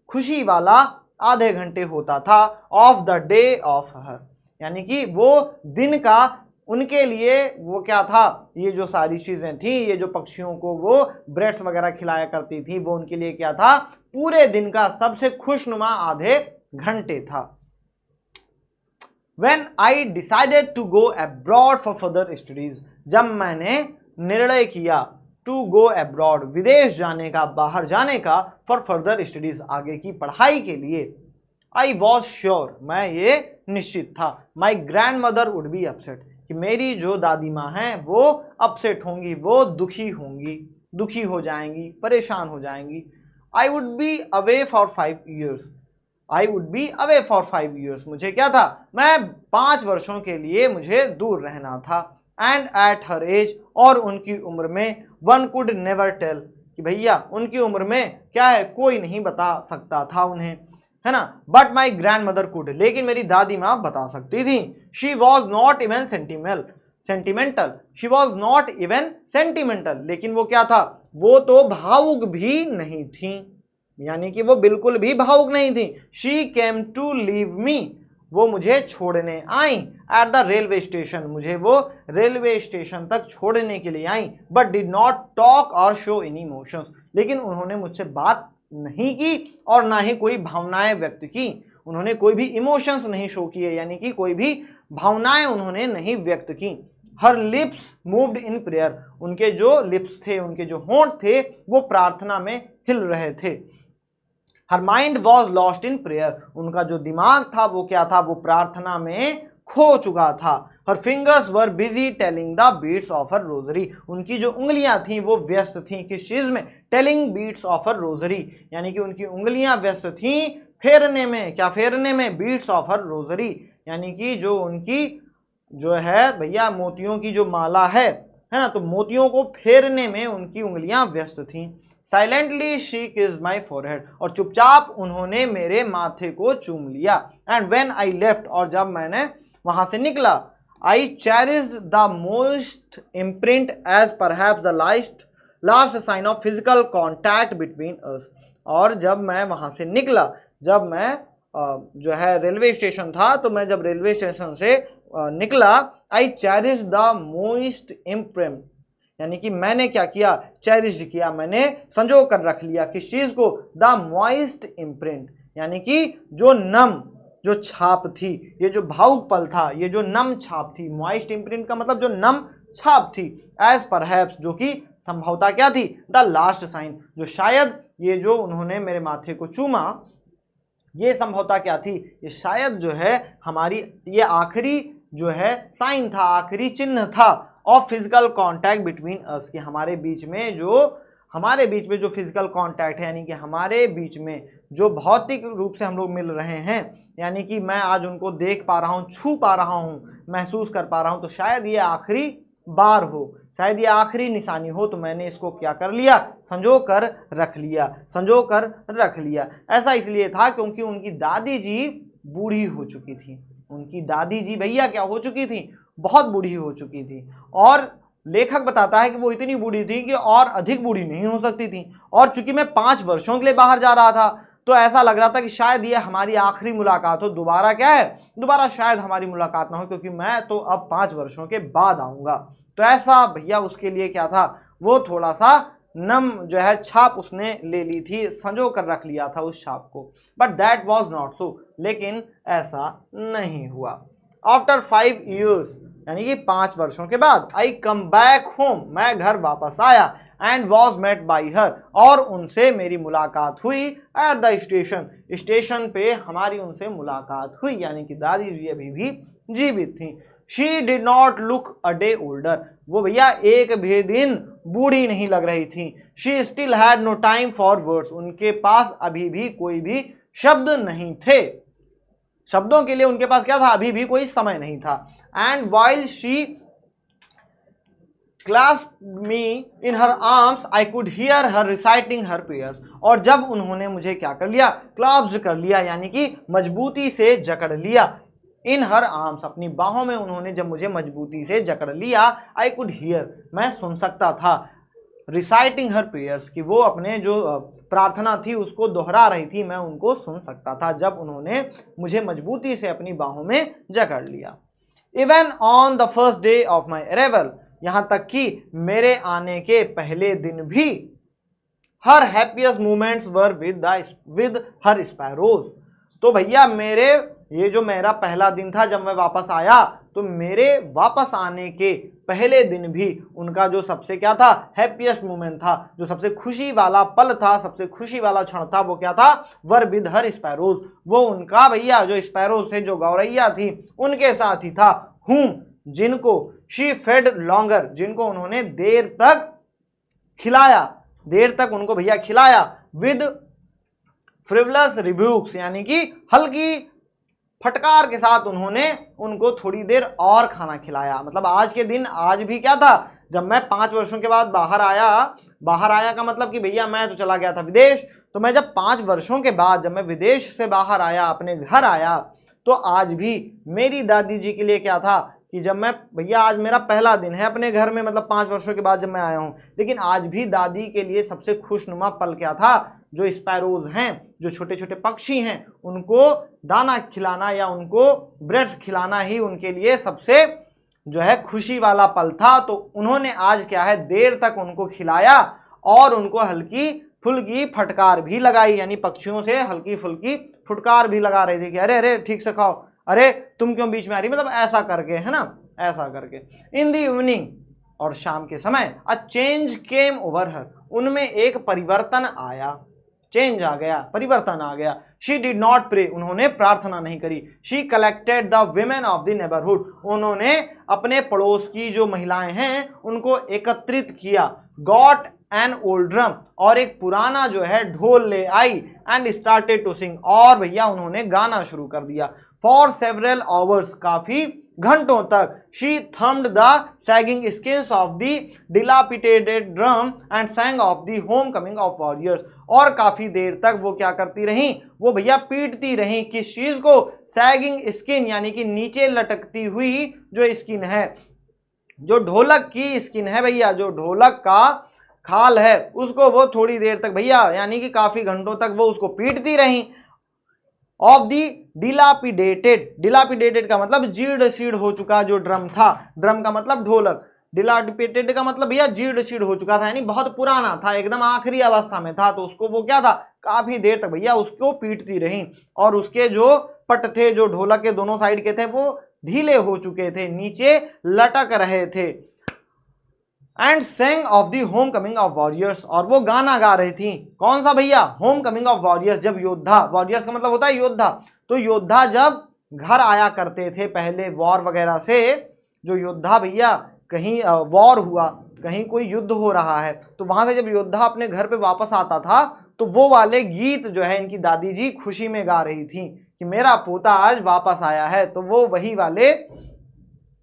खुशी वाला आधे घंटे होता था, of the day of her, यानी कि वो दिन का उनके लिए वो क्या था, ये जो सारी चीजें थी, ये जो पक्षियों को वो ब्रेड्स वगैरह खिलाया करती थी, वो उनके लिए क्या था, पूरे दिन का सबसे खुशनुमा आधे घंटे था। When I decided to go abroad for further studies, जब मैंने निर्णय किया to go abroad, विदेश जाने का, बाहर जाने का, for further studies, आगे की पढ़ाई के लिए, I was sure, मैं ये निश्चित था, my grandmother would be upset, कि मेरी जो दादी माँ हैं वो अपसेट होंगी, वो दुखी होंगी, दुखी हो जाएंगी, परेशान हो जाएंगी। I would be away for 5 years, I would be away for 5 years, मुझे क्या था, मैं 5 वर्षों के लिए मुझे दूर रहना था। And at her age, और उनकी उम्र में, one could never tell, कि भैया उनकी उम्र में क्या है, कोई नहीं बता सकता था उन्हें, है ना। But my grand mother could, लेकिन मेरी दादी माँ बता सकती थी। She was not even sentimental, she was not even sentimental, लेकिन वो क्या था, वो तो भावुक भी नहीं थी, यानी कि वो बिल्कुल भी भावुक नहीं थी। She came to leave me, वो मुझे छोड़ने आई, एट द रेलवे स्टेशन, मुझे वो रेलवे स्टेशन तक छोड़ने के लिए आई। But did not talk or show any emotions, लेकिन उन्होंने मुझसे बात नहीं की और ना ही कोई भावनाएं व्यक्त की, उन्होंने कोई भी इमोशंस नहीं शो किए, यानी कि कोई भी भावनाएं उन्होंने नहीं व्यक्त की। हर लिप्स मूव्ड इन प्रेयर, उनके जो लिप्स थे, उनके जो होंठ थे, वो प्रार्थना में हिल रहे थे। Her mind was lost in prayer, उनका जो दिमाग था वो क्या था, वो प्रार्थना में खो चुका था। Her fingers were busy telling the beats of her rosary, उनकी जो उंगलियां थी वो व्यस्त थी किस चीज में, telling beads of her rosary, यानी कि उनकी उंगलियां व्यस्त थी फेरने में, क्या फेरने में, बीट्स ऑफ हर रोजरी, यानी कि जो उनकी जो है भैया मोतियों की जो माला है ना, तो मोतियों को फेरने में उनकी उंगलियां व्यस्त थी। Silently she kissed my forehead, और चुपचाप उन्होंने मेरे माथे को चूम लिया। एंड वेन आई लेफ्ट, और जब मैंने वहां से निकला, I cherished the moist imprint as perhaps the last sign of physical contact between us. और जब मैं वहां से निकला, जब मैं जो है रेलवे स्टेशन था, तो मैं जब रेलवे स्टेशन से निकला, I cherish the moist imprint, यानी कि मैंने क्या किया, चेरिश किया, मैंने संजो कर रख लिया किस चीज को, द मॉइस्ट इम्प्रिंट, यानी कि जो नम जो छाप थी, ये जो भावुक पल था, ये जो नम छाप थी, मॉइस्ट इम्प्रिंट का मतलब जो नम छाप थी, एज परहैप्स, जो कि संभवता क्या थी, द लास्ट साइन, जो शायद ये जो उन्होंने मेरे माथे को चूमा, ये संभवता क्या थी, ये शायद जो है हमारी ये आखिरी जो है साइन था, आखिरी चिन्ह था of physical contact between us, कि हमारे बीच में जो फिजिकल कांटेक्ट है, यानी कि हमारे बीच में जो भौतिक रूप से हम लोग मिल रहे हैं, यानी कि मैं आज उनको देख पा रहा हूँ, छू पा रहा हूँ, महसूस कर पा रहा हूँ, तो शायद ये आखिरी बार हो, शायद ये आखिरी निशानी हो, तो मैंने इसको क्या कर लिया, संजो कर रख लिया। ऐसा इसलिए था क्योंकि उनकी दादी जी बूढ़ी हो चुकी थी, उनकी दादी जी भैया क्या हो चुकी थी, बहुत बूढ़ी हो चुकी थी, और लेखक बताता है कि वो इतनी बूढ़ी थी कि और अधिक बूढ़ी नहीं हो सकती थी। और चूंकि मैं 5 वर्षों के लिए बाहर जा रहा था, तो ऐसा लग रहा था कि शायद ये हमारी आखिरी मुलाकात हो, दोबारा क्या है, दोबारा शायद हमारी मुलाकात ना हो, क्योंकि मैं तो अब 5 वर्षों के बाद आऊंगा। तो ऐसा भैया उसके लिए क्या था, वो थोड़ा सा नम जो है छाप उसने ले ली थी, संजो कर रख लिया था उस छाप को। But that was not so, लेकिन ऐसा नहीं हुआ। आफ्टर 5 years, यानी कि 5 वर्षों के बाद, आई कम बैक होम, मैं घर वापस आया, and was met by her, और उनसे मेरी मुलाकात हुई एट द स्टेशन पे हमारी उनसे मुलाकात हुई, यानी कि दादी जी अभी भी जीवित थी। She did not look a day older, वो भैया एक भी दिन बूढ़ी नहीं लग रही थी। She still had no time for words, उनके पास अभी भी कोई भी शब्द नहीं थे, शब्दों के लिए उनके पास क्या था, अभी भी कोई समय नहीं था। And while she clasped me in her arms, I could hear her reciting her prayers, और जब उन्होंने मुझे क्या कर लिया, क्लास्प कर लिया, यानी कि मजबूती से जकड़ लिया, इन हर आर्म्स, अपनी बाहों में उन्होंने जब मुझे मजबूती से जकड़ लिया, आई कुड हियर, मैं सुन सकता था, रिसाइटिंग हर प्रेयर्स, कि वो अपने जो प्रार्थना थी उसको दोहरा रही थी, मैं उनको सुन सकता था जब उन्होंने मुझे मजबूती से अपनी बाहों में जकड़ लिया। Even on the first day of my arrival, यहां तक कि मेरे आने के पहले दिन भी, her happiest moments were with her sparrows, तो भैया मेरे ये जो मेरा पहला दिन था जब मैं वापस आया, तो मेरे वापस आने के पहले दिन भी उनका जो सबसे क्या था, हैप्पीएस्ट मोमेंट था, जो सबसे खुशी वाला पल था, सबसे खुशी वाला क्षण था, वो क्या था, वर विद हर स्पैरोज, वो उनका भैया जो स्पैरोज थे, जो गौरैया थी, उनके साथ ही था। हुम, जिनको, शी फेड लॉन्गर, जिनको उन्होंने देर तक खिलाया, देर तक उनको भैया खिलाया, विद फ्रिवलस रिब्यूक्स, यानी कि हल्की फटकार के साथ उन्होंने उनको थोड़ी देर और खाना खिलाया। मतलब आज के दिन, आज भी क्या था, जब मैं 5 वर्षों के बाद बाहर आया का मतलब कि भैया मैं तो चला गया था विदेश, तो मैं जब 5 वर्षों के बाद जब मैं विदेश से बाहर आया, अपने घर आया, तो आज भी मेरी दादी जी के लिए क्या था कि जब मैं, भैया आज मेरा पहला दिन है अपने घर में, मतलब 5 वर्षों के बाद जब मैं आया हूं, लेकिन आज भी दादी के लिए सबसे खुशनुमा पल क्या था, जो स्पैरोज हैं, जो छोटे छोटे पक्षी हैं, उनको दाना खिलाना या उनको ब्रेड्स खिलाना ही उनके लिए सबसे जो है खुशी वाला पल था। तो उन्होंने आज क्या है, देर तक उनको खिलाया और उनको हल्की फुल्की फटकार भी लगाई, यानी पक्षियों से हल्की फुल्की फुटकार भी लगा रही थी कि अरे अरे ठीक से खाओ, अरे तुम क्यों बीच में आ रही, मतलब ऐसा करके, है ना, ऐसा करके। इन द इवनिंग, और शाम के समय, अ चेंज केम ओवर हर, उनमें एक परिवर्तन आया, चेंज आ गया, परिवर्तन आ गया। शी डिड नॉट प्रे, उन्होंने प्रार्थना नहीं करी। She collected the women of the neighbourhood, उन्होंने अपने पड़ोस की जो महिलाएं हैं उनको एकत्रित किया। गॉट एन ओल्ड ड्रम, और एक पुराना जो है ढोल ले आई, एंड स्टार्टेड टू सिंग, और भैया उन्होंने गाना शुरू कर दिया। फॉर सेवरल आवर्स, काफी घंटों तक। She thumped the sagging skins of the dilapidated drum and sang of the home coming of warriors. और काफी देर तक वो क्या करती रही, वो भैया पीटती रही किस चीज को, सैगिंग स्किन यानी कि नीचे लटकती हुई जो स्किन है, जो ढोलक की स्किन है भैया, जो ढोलक का खाल है उसको वो थोड़ी देर तक भैया यानी कि काफी घंटों तक वो उसको पीटती रही। ऑफ दी डिलापिडेटेड, डिलापिडेटेड का मतलब जीर्ण शीर्ण हो चुका जो ड्रम था, ड्रम का मतलब ढोलक, डिलापिडेटेड का मतलब भैया जीर्ण शीर्ण हो चुका था यानी बहुत पुराना था, एकदम आखिरी अवस्था में था। तो उसको वो क्या था, काफी देर तक भैया उसको पीटती रही और उसके जो पट थे, जो ढोलक के दोनों साइड के थे, वो ढीले हो चुके थे, नीचे लटक रहे थे। And saying of the home coming of warriors, और वो गाना गा रही थी, कौन सा भैया, होम कमिंग ऑफ वॉरियर्स, जब योद्धा, वॉरियर्स का मतलब होता है योद्धा, तो योद्धा जब घर आया करते थे पहले वॉर वगैरह से, जो योद्धा भैया कहीं वॉर हुआ, कहीं कोई युद्ध हो रहा है, तो वहां से जब योद्धा अपने घर पे वापस आता था तो वो वाले गीत जो है इनकी दादी जी खुशी में गा रही थी कि मेरा पोता आज वापस आया है, तो वो वही वाले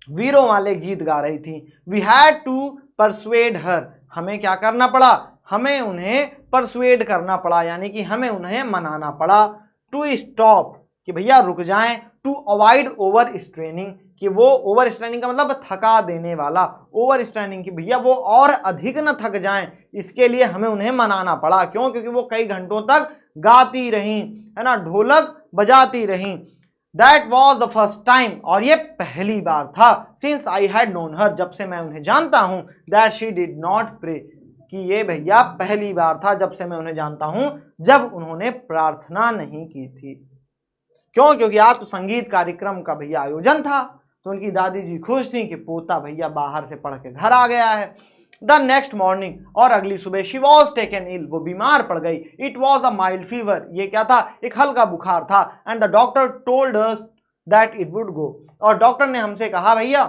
वीरों वाले गीत गा रही थी। वी हैड टू परसुएड हर, हमें क्या करना पड़ा, हमें उन्हें परसुएड करना पड़ा यानी कि हमें उन्हें मनाना पड़ा। टू स्टॉप, कि भैया रुक जाएं। टू अवॉइड ओवर स्ट्रेनिंग, कि वो ओवर स्ट्रेनिंग का मतलब थका देने वाला, ओवर स्ट्रेनिंग की भैया वो और अधिक न थक जाएं, इसके लिए हमें उन्हें मनाना पड़ा। क्यों, क्योंकि वो कई घंटों तक गाती रही, है ना, ढोलक बजाती रही। That was the first time, और ये पहली बार था, since I had known her, जब से मैं उन्हें जानता हूं, that she did not pray, कि ये भैया पहली बार था जब से मैं उन्हें जानता हूं जब उन्होंने प्रार्थना नहीं की थी। क्यों, क्योंकि आज तो संगीत कार्यक्रम का भैया आयोजन था, तो उनकी दादी जी खुश थी कि पोता भैया बाहर से पढ़ के घर आ गया है। द नेक्स्ट मॉर्निंग, और अगली सुबह, शी वॉज टेकन इल, वो बीमार पड़ गई। It was a mild fever, ये क्या था, एक हल्का बुखार था। And the doctor told us that it would go, और डॉक्टर ने हमसे कहा भैया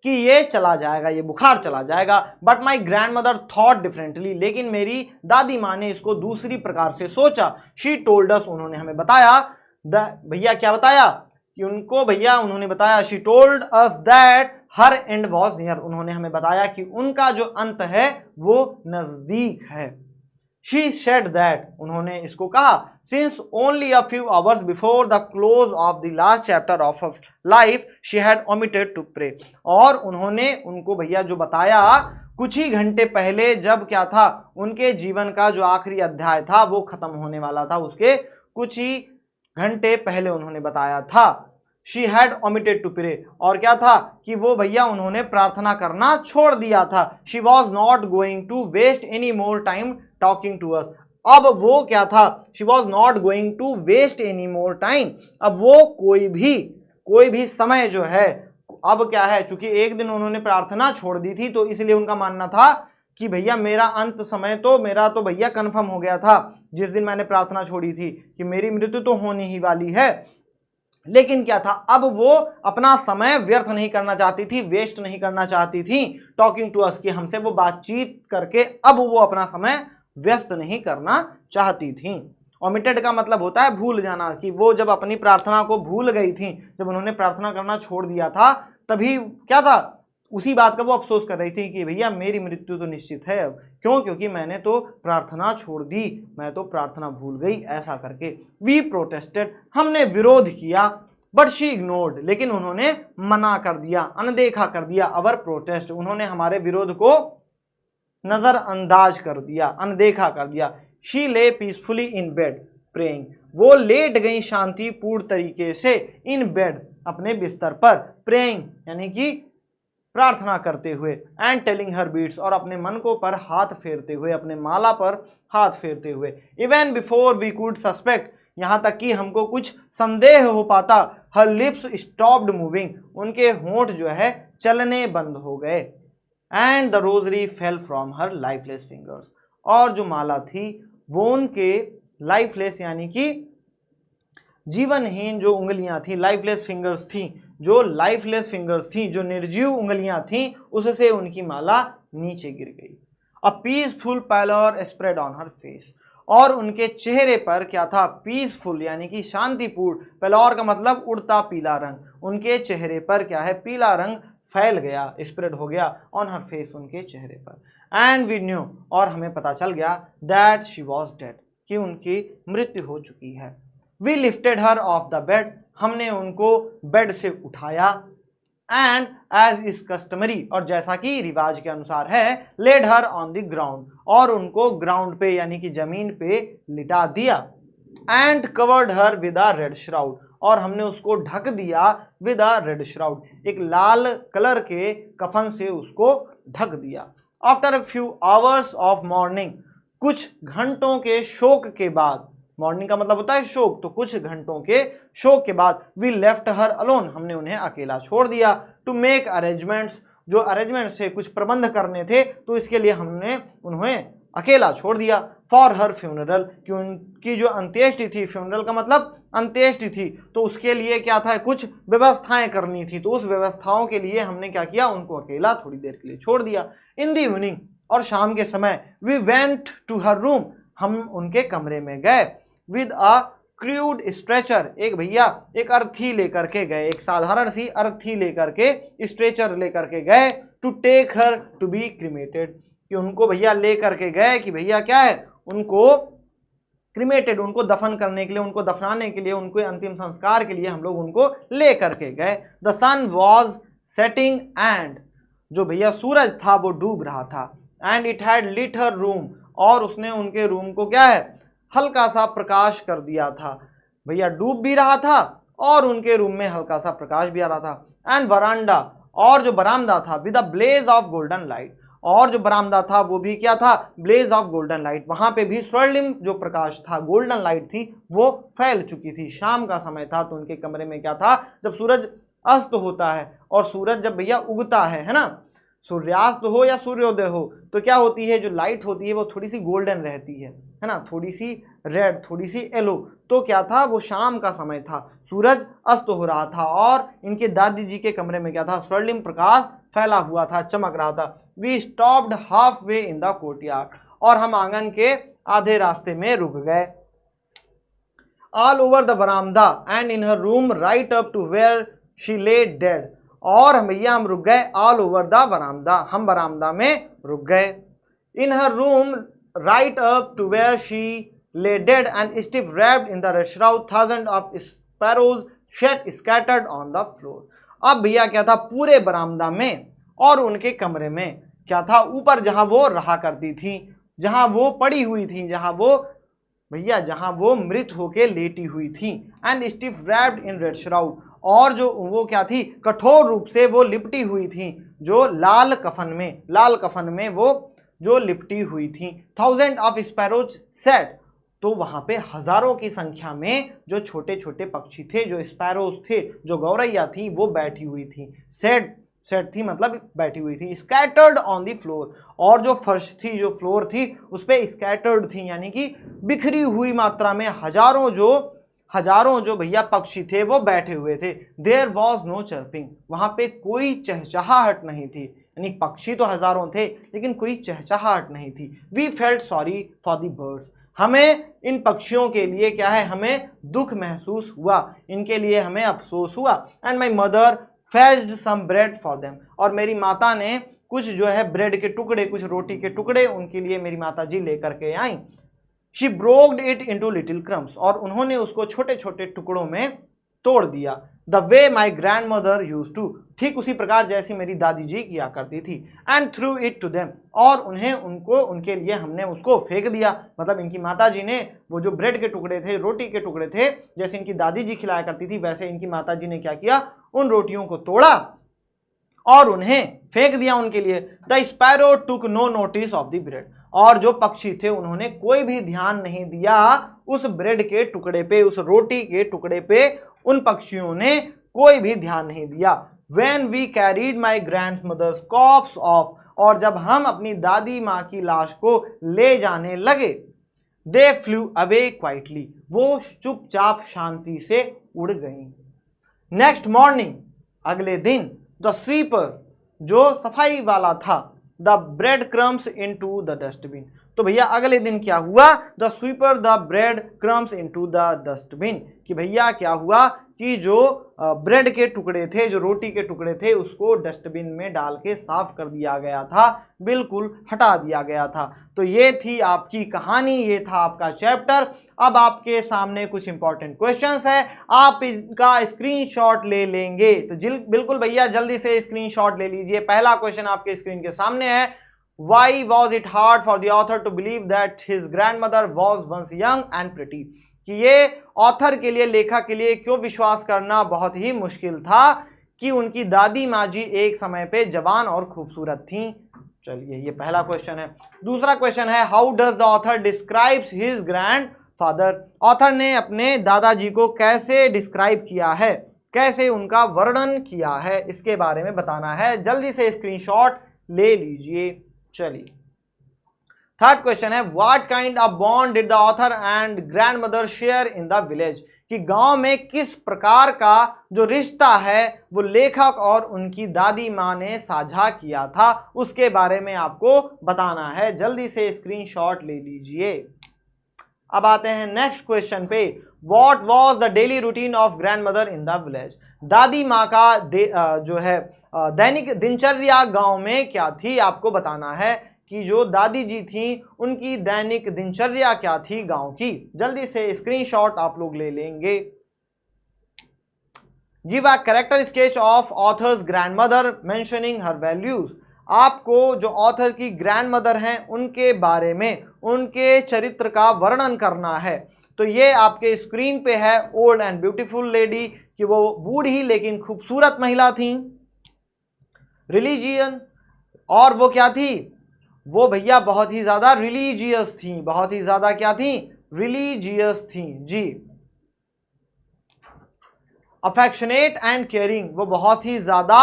कि ये चला जाएगा, ये बुखार चला जाएगा। But my grand mother thought differently, लेकिन मेरी दादी माँ ने इसको दूसरी प्रकार से सोचा। शी टोल्ड अस, उन्होंने हमें बताया, भैया क्या बताया, कि उनको भैया उन्होंने बताया, she told us that her and was near, उन्होंने हमें बताया कि उनका जो अंत है वो नजदीक है। शी सेड दैट, उन्होंने इसको कहा, since only a few hours before the close of the last chapter of life she had omitted to pray, और उन्होंने उनको भैया जो बताया कुछ ही घंटे पहले, जब क्या था, उनके जीवन का जो आखिरी अध्याय था वो खत्म होने वाला था, उसके कुछ ही घंटे पहले उन्होंने बताया था। She had omitted to pray, और क्या था कि वो भैया उन्होंने प्रार्थना करना छोड़ दिया था। She was not going to waste any more time talking to us, अब वो क्या था, she was not going to waste any more time, अब वो कोई भी समय जो है, अब क्या है, चूंकि एक दिन उन्होंने प्रार्थना छोड़ दी थी तो इसलिए उनका मानना था कि भैया मेरा अंत समय तो मेरा तो भैया कंफर्म हो गया था जिस दिन मैंने प्रार्थना छोड़ी थी कि मेरी मृत्यु तो होनी ही वाली है। लेकिन क्या था, अब वो अपना समय व्यर्थ नहीं करना चाहती थी, वेस्ट नहीं करना चाहती थी टॉकिंग टू अस, कि हमसे वो बातचीत करके अब वो अपना समय व्यस्त नहीं करना चाहती थी। ओमिटेड का मतलब होता है भूल जाना, कि वो जब अपनी प्रार्थना को भूल गई थी, जब उन्होंने प्रार्थना करना छोड़ दिया था, तभी क्या था, उसी बात का वो अफसोस कर रही थी कि भैया मेरी मृत्यु तो निश्चित है अब। क्यों, क्योंकि मैंने तो प्रार्थना छोड़ दी, मैं तो प्रार्थना भूल गई, ऐसा करके। वी प्रोटेस्टेड, हमने विरोध किया। बट शी इग्नोर्ड, लेकिन उन्होंने मना कर दिया, अनदेखा कर दिया। अवर प्रोटेस्ट, उन्होंने हमारे विरोध को नजरअंदाज कर दिया, अनदेखा कर दिया। शी ले पीसफुली इन बेड प्रेइंग, वो लेट गई शांतिपूर्ण तरीके से, इन बेड, अपने बिस्तर पर, प्रेइंग यानी कि प्रार्थना करते हुए, एंड टेलिंग हर बीट्स, और अपने मन को पर हाथ फेरते हुए, अपने माला पर हाथ फेरते हुए। Even before we could suspect, यहाँ तक कि हमको कुछ संदेह हो पाता, हर लिप्स स्टॉप्ड मूविंग, उनके होंठ जो है चलने बंद हो गए। And the rosary fell from her lifeless fingers, और जो माला थी वो उनके लाइफलेस यानी कि जीवनहीन जो उंगलियां थी, लाइफलेस फिंगर्स थी, जो लाइफलेस फिंगर्स थी, जो निर्जीव उंगलियां थी, उससे उनकी माला नीचे गिर गई। A peaceful pallor spread on her face, और उनके चेहरे पर क्या था, पीसफुल यानी कि शांतिपूर्ण, पेलौर का मतलब उड़ता पीला रंग, उनके चेहरे पर क्या है, पीला रंग फैल गया, स्प्रेड हो गया ऑन हर फेस, उनके चेहरे पर। एंड वी न्यू, और हमें पता चल गया, दैट शी वॉज डेड, कि उनकी मृत्यु हो चुकी है। We lifted her off the bed, हमने उनको बेड से उठाया, एंड एज इज कस्टमरी, और जैसा कि रिवाज के अनुसार है, laid her on the ground, और उनको ग्राउंड पे यानी कि जमीन पे लिटा दिया। And covered her with a red shroud, और हमने उसको ढक दिया विद अ रेड श्राउड, एक लाल कलर के कफन से उसको ढक दिया। After a few hours of morning, कुछ घंटों के शोक के बाद, मॉर्निंग का मतलब होता है शोक, तो कुछ घंटों के शोक के बाद, वी लेफ्ट हर अलोन, हमने उन्हें अकेला छोड़ दिया। टू मेक अरेंजमेंट्स, जो अरेंजमेंट्स थे, कुछ प्रबंध करने थे, तो इसके लिए हमने उन्हें अकेला छोड़ दिया। फॉर हर फ्यूनरल, कि उनकी जो अंत्येष्टि थी, फ्यूनरल का मतलब अंत्येष्टि थी, तो उसके लिए क्या था, कुछ व्यवस्थाएं करनी थी, तो उस व्यवस्थाओं के लिए हमने क्या किया, उनको अकेला थोड़ी देर के लिए छोड़ दिया। इन द इवनिंग, और शाम के समय, we went to her room, हम उनके कमरे में गए। विद अ क्रूड स्ट्रेचर, एक भैया एक अर्थी लेकर के गए, एक साधारण सी अर्थी लेकर के, स्ट्रेचर लेकर के गए। To take her to be cremated, कि उनको भैया लेकर के गए, कि भैया क्या है, उनको क्रीमेटेड, उनको दफन करने के लिए, उनको दफनाने के लिए, उनको अंतिम संस्कार के लिए हम लोग उनको ले करके गए। द सन वॉज सेटिंग, एंड जो भैया सूरज था वो डूब रहा था। And it had lit her room, और उसने उनके रूम को क्या है, हल्का सा प्रकाश कर दिया था, भैया डूब भी रहा था और उनके रूम में हल्का सा प्रकाश भी आ रहा था। एंड वरांडा, और जो बरामदा था, with a blaze of golden light, और जो बरामदा था वो भी क्या था, ब्लेज ऑफ गोल्डन लाइट, वहां पे भी स्वर्णिम जो प्रकाश था, गोल्डन लाइट थी, वो फैल चुकी थी। शाम का समय था, तो उनके कमरे में क्या था, जब सूरज अस्त होता है और सूरज जब भैया उगता है ना, सूर्यास्त हो या सूर्योदय हो, तो क्या होती है, जो लाइट होती है वो थोड़ी सी गोल्डन रहती है ना, थोड़ी सी रेड, थोड़ी सी येलो। तो क्या था, वो शाम का समय था, सूरज अस्त हो रहा था, और इनके दादी जी के कमरे में क्या था, स्वर्णिम प्रकाश फैला हुआ था, चमक रहा था। We stopped halfway in the courtyard, और हम आंगन के आधे रास्ते में रुक गए। All over the baramda and in her room right up to where she lay dead, और भैया हम रुक गए ऑल ओवर द बरामदा, हम बरामदा में रुक गए। In her room right up to where she lay dead and stiff wrapped in the red shroud, thousands of sparrows shed scattered on the floor। अब भैया क्या था, पूरे बरामदा में और उनके कमरे में क्या था, ऊपर जहां वो रहा करती थी, जहां वो पड़ी हुई थी, जहां वो भैया जहां वो मृत होके लेटी हुई थी, and stiff wrapped in red shroud, और जो वो क्या थी, कठोर रूप से वो लिपटी हुई थी, जो लाल कफन में वो जो लिपटी हुई थी। थाउजेंड ऑफ स्पैरोज सेट, तो वहां पे हजारों की संख्या में जो छोटे छोटे पक्षी थे, जो स्पैरोज थे, जो गौरैया थी, वो बैठी हुई थी। सेट थी मतलब बैठी हुई थी। स्कैटर्ड ऑन द फ्लोर, और जो फर्श थी, जो फ्लोर थी, उस पे स्कैटर्ड थी, यानी कि बिखरी हुई मात्रा में हजारों जो भैया पक्षी थे वो बैठे हुए थे। देयर वॉज नो चर्पिंग, वहां पे कोई चहचहाहट नहीं थी, यानी पक्षी तो हजारों थे लेकिन कोई चहचहाहट नहीं थी। We felt sorry for the birds, हमें इन पक्षियों के लिए क्या है, हमें दुख महसूस हुआ, इनके लिए हमें अफसोस हुआ। And my mother fetched some bread for them, और मेरी माता ने कुछ जो है ब्रेड के टुकड़े, कुछ रोटी के टुकड़े उनके लिए मेरी माता जी लेकर के आई। She broked it into little crumbs, और उन्होंने उसको छोटे छोटे टुकड़ों में तोड़ दिया। The way my grandmother used to, ठीक उसी प्रकार जैसी मेरी दादी जी किया करती थी। And threw it to them, और उनके लिए हमने उसको फेंक दिया, मतलब इनकी माता जी ने वो जो ब्रेड के टुकड़े थे, रोटी के टुकड़े थे, जैसे इनकी दादी जी खिलाया करती थी, वैसे इनकी माता जी ने क्या किया, उन रोटियों को तोड़ा और उन्हें फेंक दिया उनके लिए। The sparrow took no notice of the bread, और जो पक्षी थे उन्होंने कोई भी ध्यान नहीं दिया उस ब्रेड के टुकड़े पे, उस रोटी के टुकड़े पे, उन पक्षियों ने कोई भी ध्यान नहीं दिया। When we carried my grandmother's corpse off, और जब हम अपनी दादी माँ की लाश को ले जाने लगे, they flew away quietly, वो चुपचाप शांति से उड़ गई। नेक्स्ट मॉर्निंग, अगले दिन, द स्वीपर, जो सफाई वाला था, the bread crumbs into the dustbin, तो भैया अगले दिन क्या हुआ, the sweeper the bread crumbs into the dustbin, कि भैया क्या हुआ कि जो ब्रेड के टुकड़े थे, जो रोटी के टुकड़े थे, उसको डस्टबिन में डाल के साफ कर दिया गया था, बिल्कुल हटा दिया गया था। तो ये थी आपकी कहानी, ये था आपका चैप्टर। अब आपके सामने कुछ इंपॉर्टेंट क्वेश्चंस है, आप इनका स्क्रीनशॉट ले लेंगे। तो बिल्कुल भैया जल्दी से स्क्रीनशॉट ले लीजिए। पहला क्वेश्चन आपके स्क्रीन के सामने है, Why was it hard for the author to believe that his grandmother was once young and pretty? कि ये ऑथर के लिए, लेखक के लिए क्यों विश्वास करना बहुत ही मुश्किल था कि उनकी दादी माँ जी एक समय पे जवान और खूबसूरत थीं। चलिए ये पहला क्वेश्चन है। दूसरा क्वेश्चन है, how does the author describes his grandfather? Author ने अपने दादाजी को कैसे डिस्क्राइब किया है, कैसे उनका वर्णन किया है, इसके बारे में बताना है। जल्दी से स्क्रीनशॉट ले लीजिए। चलिए थर्ड क्वेश्चन है, what kind of bond did the author and grandmother share in the village? कि गांव में किस प्रकार का जो रिश्ता है वो लेखक और उनकी दादी माँ ने साझा किया था, उसके बारे में आपको बताना है। जल्दी से स्क्रीनशॉट ले लीजिए। अब आते हैं नेक्स्ट क्वेश्चन पे, what was the daily routine of grandmother in the village? दादी माँ का जो है दैनिक दिनचर्या गांव में क्या थी, आपको बताना है कि जो दादी जी थी उनकी दैनिक दिनचर्या क्या थी गांव की। जल्दी से स्क्रीनशॉट आप लोग ले लेंगे। Give a character sketch of authors grandmother mentioning her values. आपको जो ऑथर की ग्रैंडमदर हैं उनके बारे में, उनके चरित्र का वर्णन करना है। तो ये आपके स्क्रीन पे है, ओल्ड एंड ब्यूटीफुल लेडी, कि वो बूढ़ी लेकिन खूबसूरत महिला थी। रिलीजियन, और वो क्या थी, वो भैया बहुत ही ज्यादा रिलीजियस थी, बहुत ही ज्यादा क्या थी, रिलीजियस थी जी। अफेक्शनेट एंड केयरिंग, वो बहुत ही ज्यादा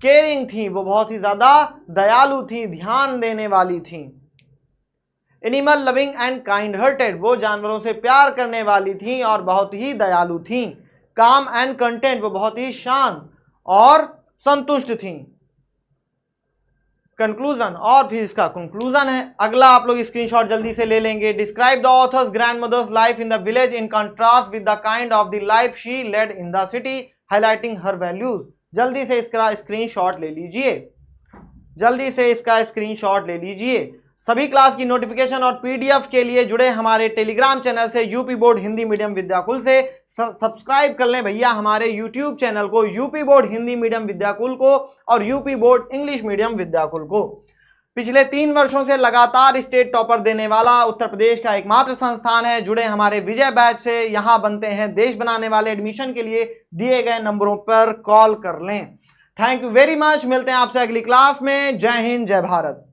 केयरिंग थी, वो बहुत ही ज्यादा दयालु थी, ध्यान देने वाली थी। Animal loving and kind hearted, वो जानवरों से प्यार करने वाली थी और बहुत ही दयालु थी। काम एंड कंटेंट, वो बहुत ही शांत और संतुष्ट थी। कंक्लूजन, और फिर इसका कंक्लूजन है। अगला आप लोग स्क्रीनशॉट जल्दी से ले लेंगे। Describe the author's grandmother's life in the village in contrast with the kind of the life she led in the city, highlighting her values. जल्दी से इसका स्क्रीनशॉट ले लीजिए, जल्दी से इसका स्क्रीनशॉट ले लीजिए। सभी क्लास की नोटिफिकेशन और पीडीएफ के लिए जुड़े हमारे टेलीग्राम चैनल से, UP board Hindi medium Vidyakul से सब्सक्राइब कर लें भैया हमारे यूट्यूब चैनल को, UP board Hindi medium Vidyakul को और UP board English medium Vidyakul को। पिछले 3 वर्षों से लगातार स्टेट टॉपर देने वाला उत्तर प्रदेश का एकमात्र संस्थान है। जुड़े हमारे विजय बैच से, यहां बनते हैं देश बनाने वाले। एडमिशन के लिए दिए गए नंबरों पर कॉल कर लें। थैंक यू वेरी मच, मिलते हैं आपसे अगली क्लास में। जय हिंद, जय भारत।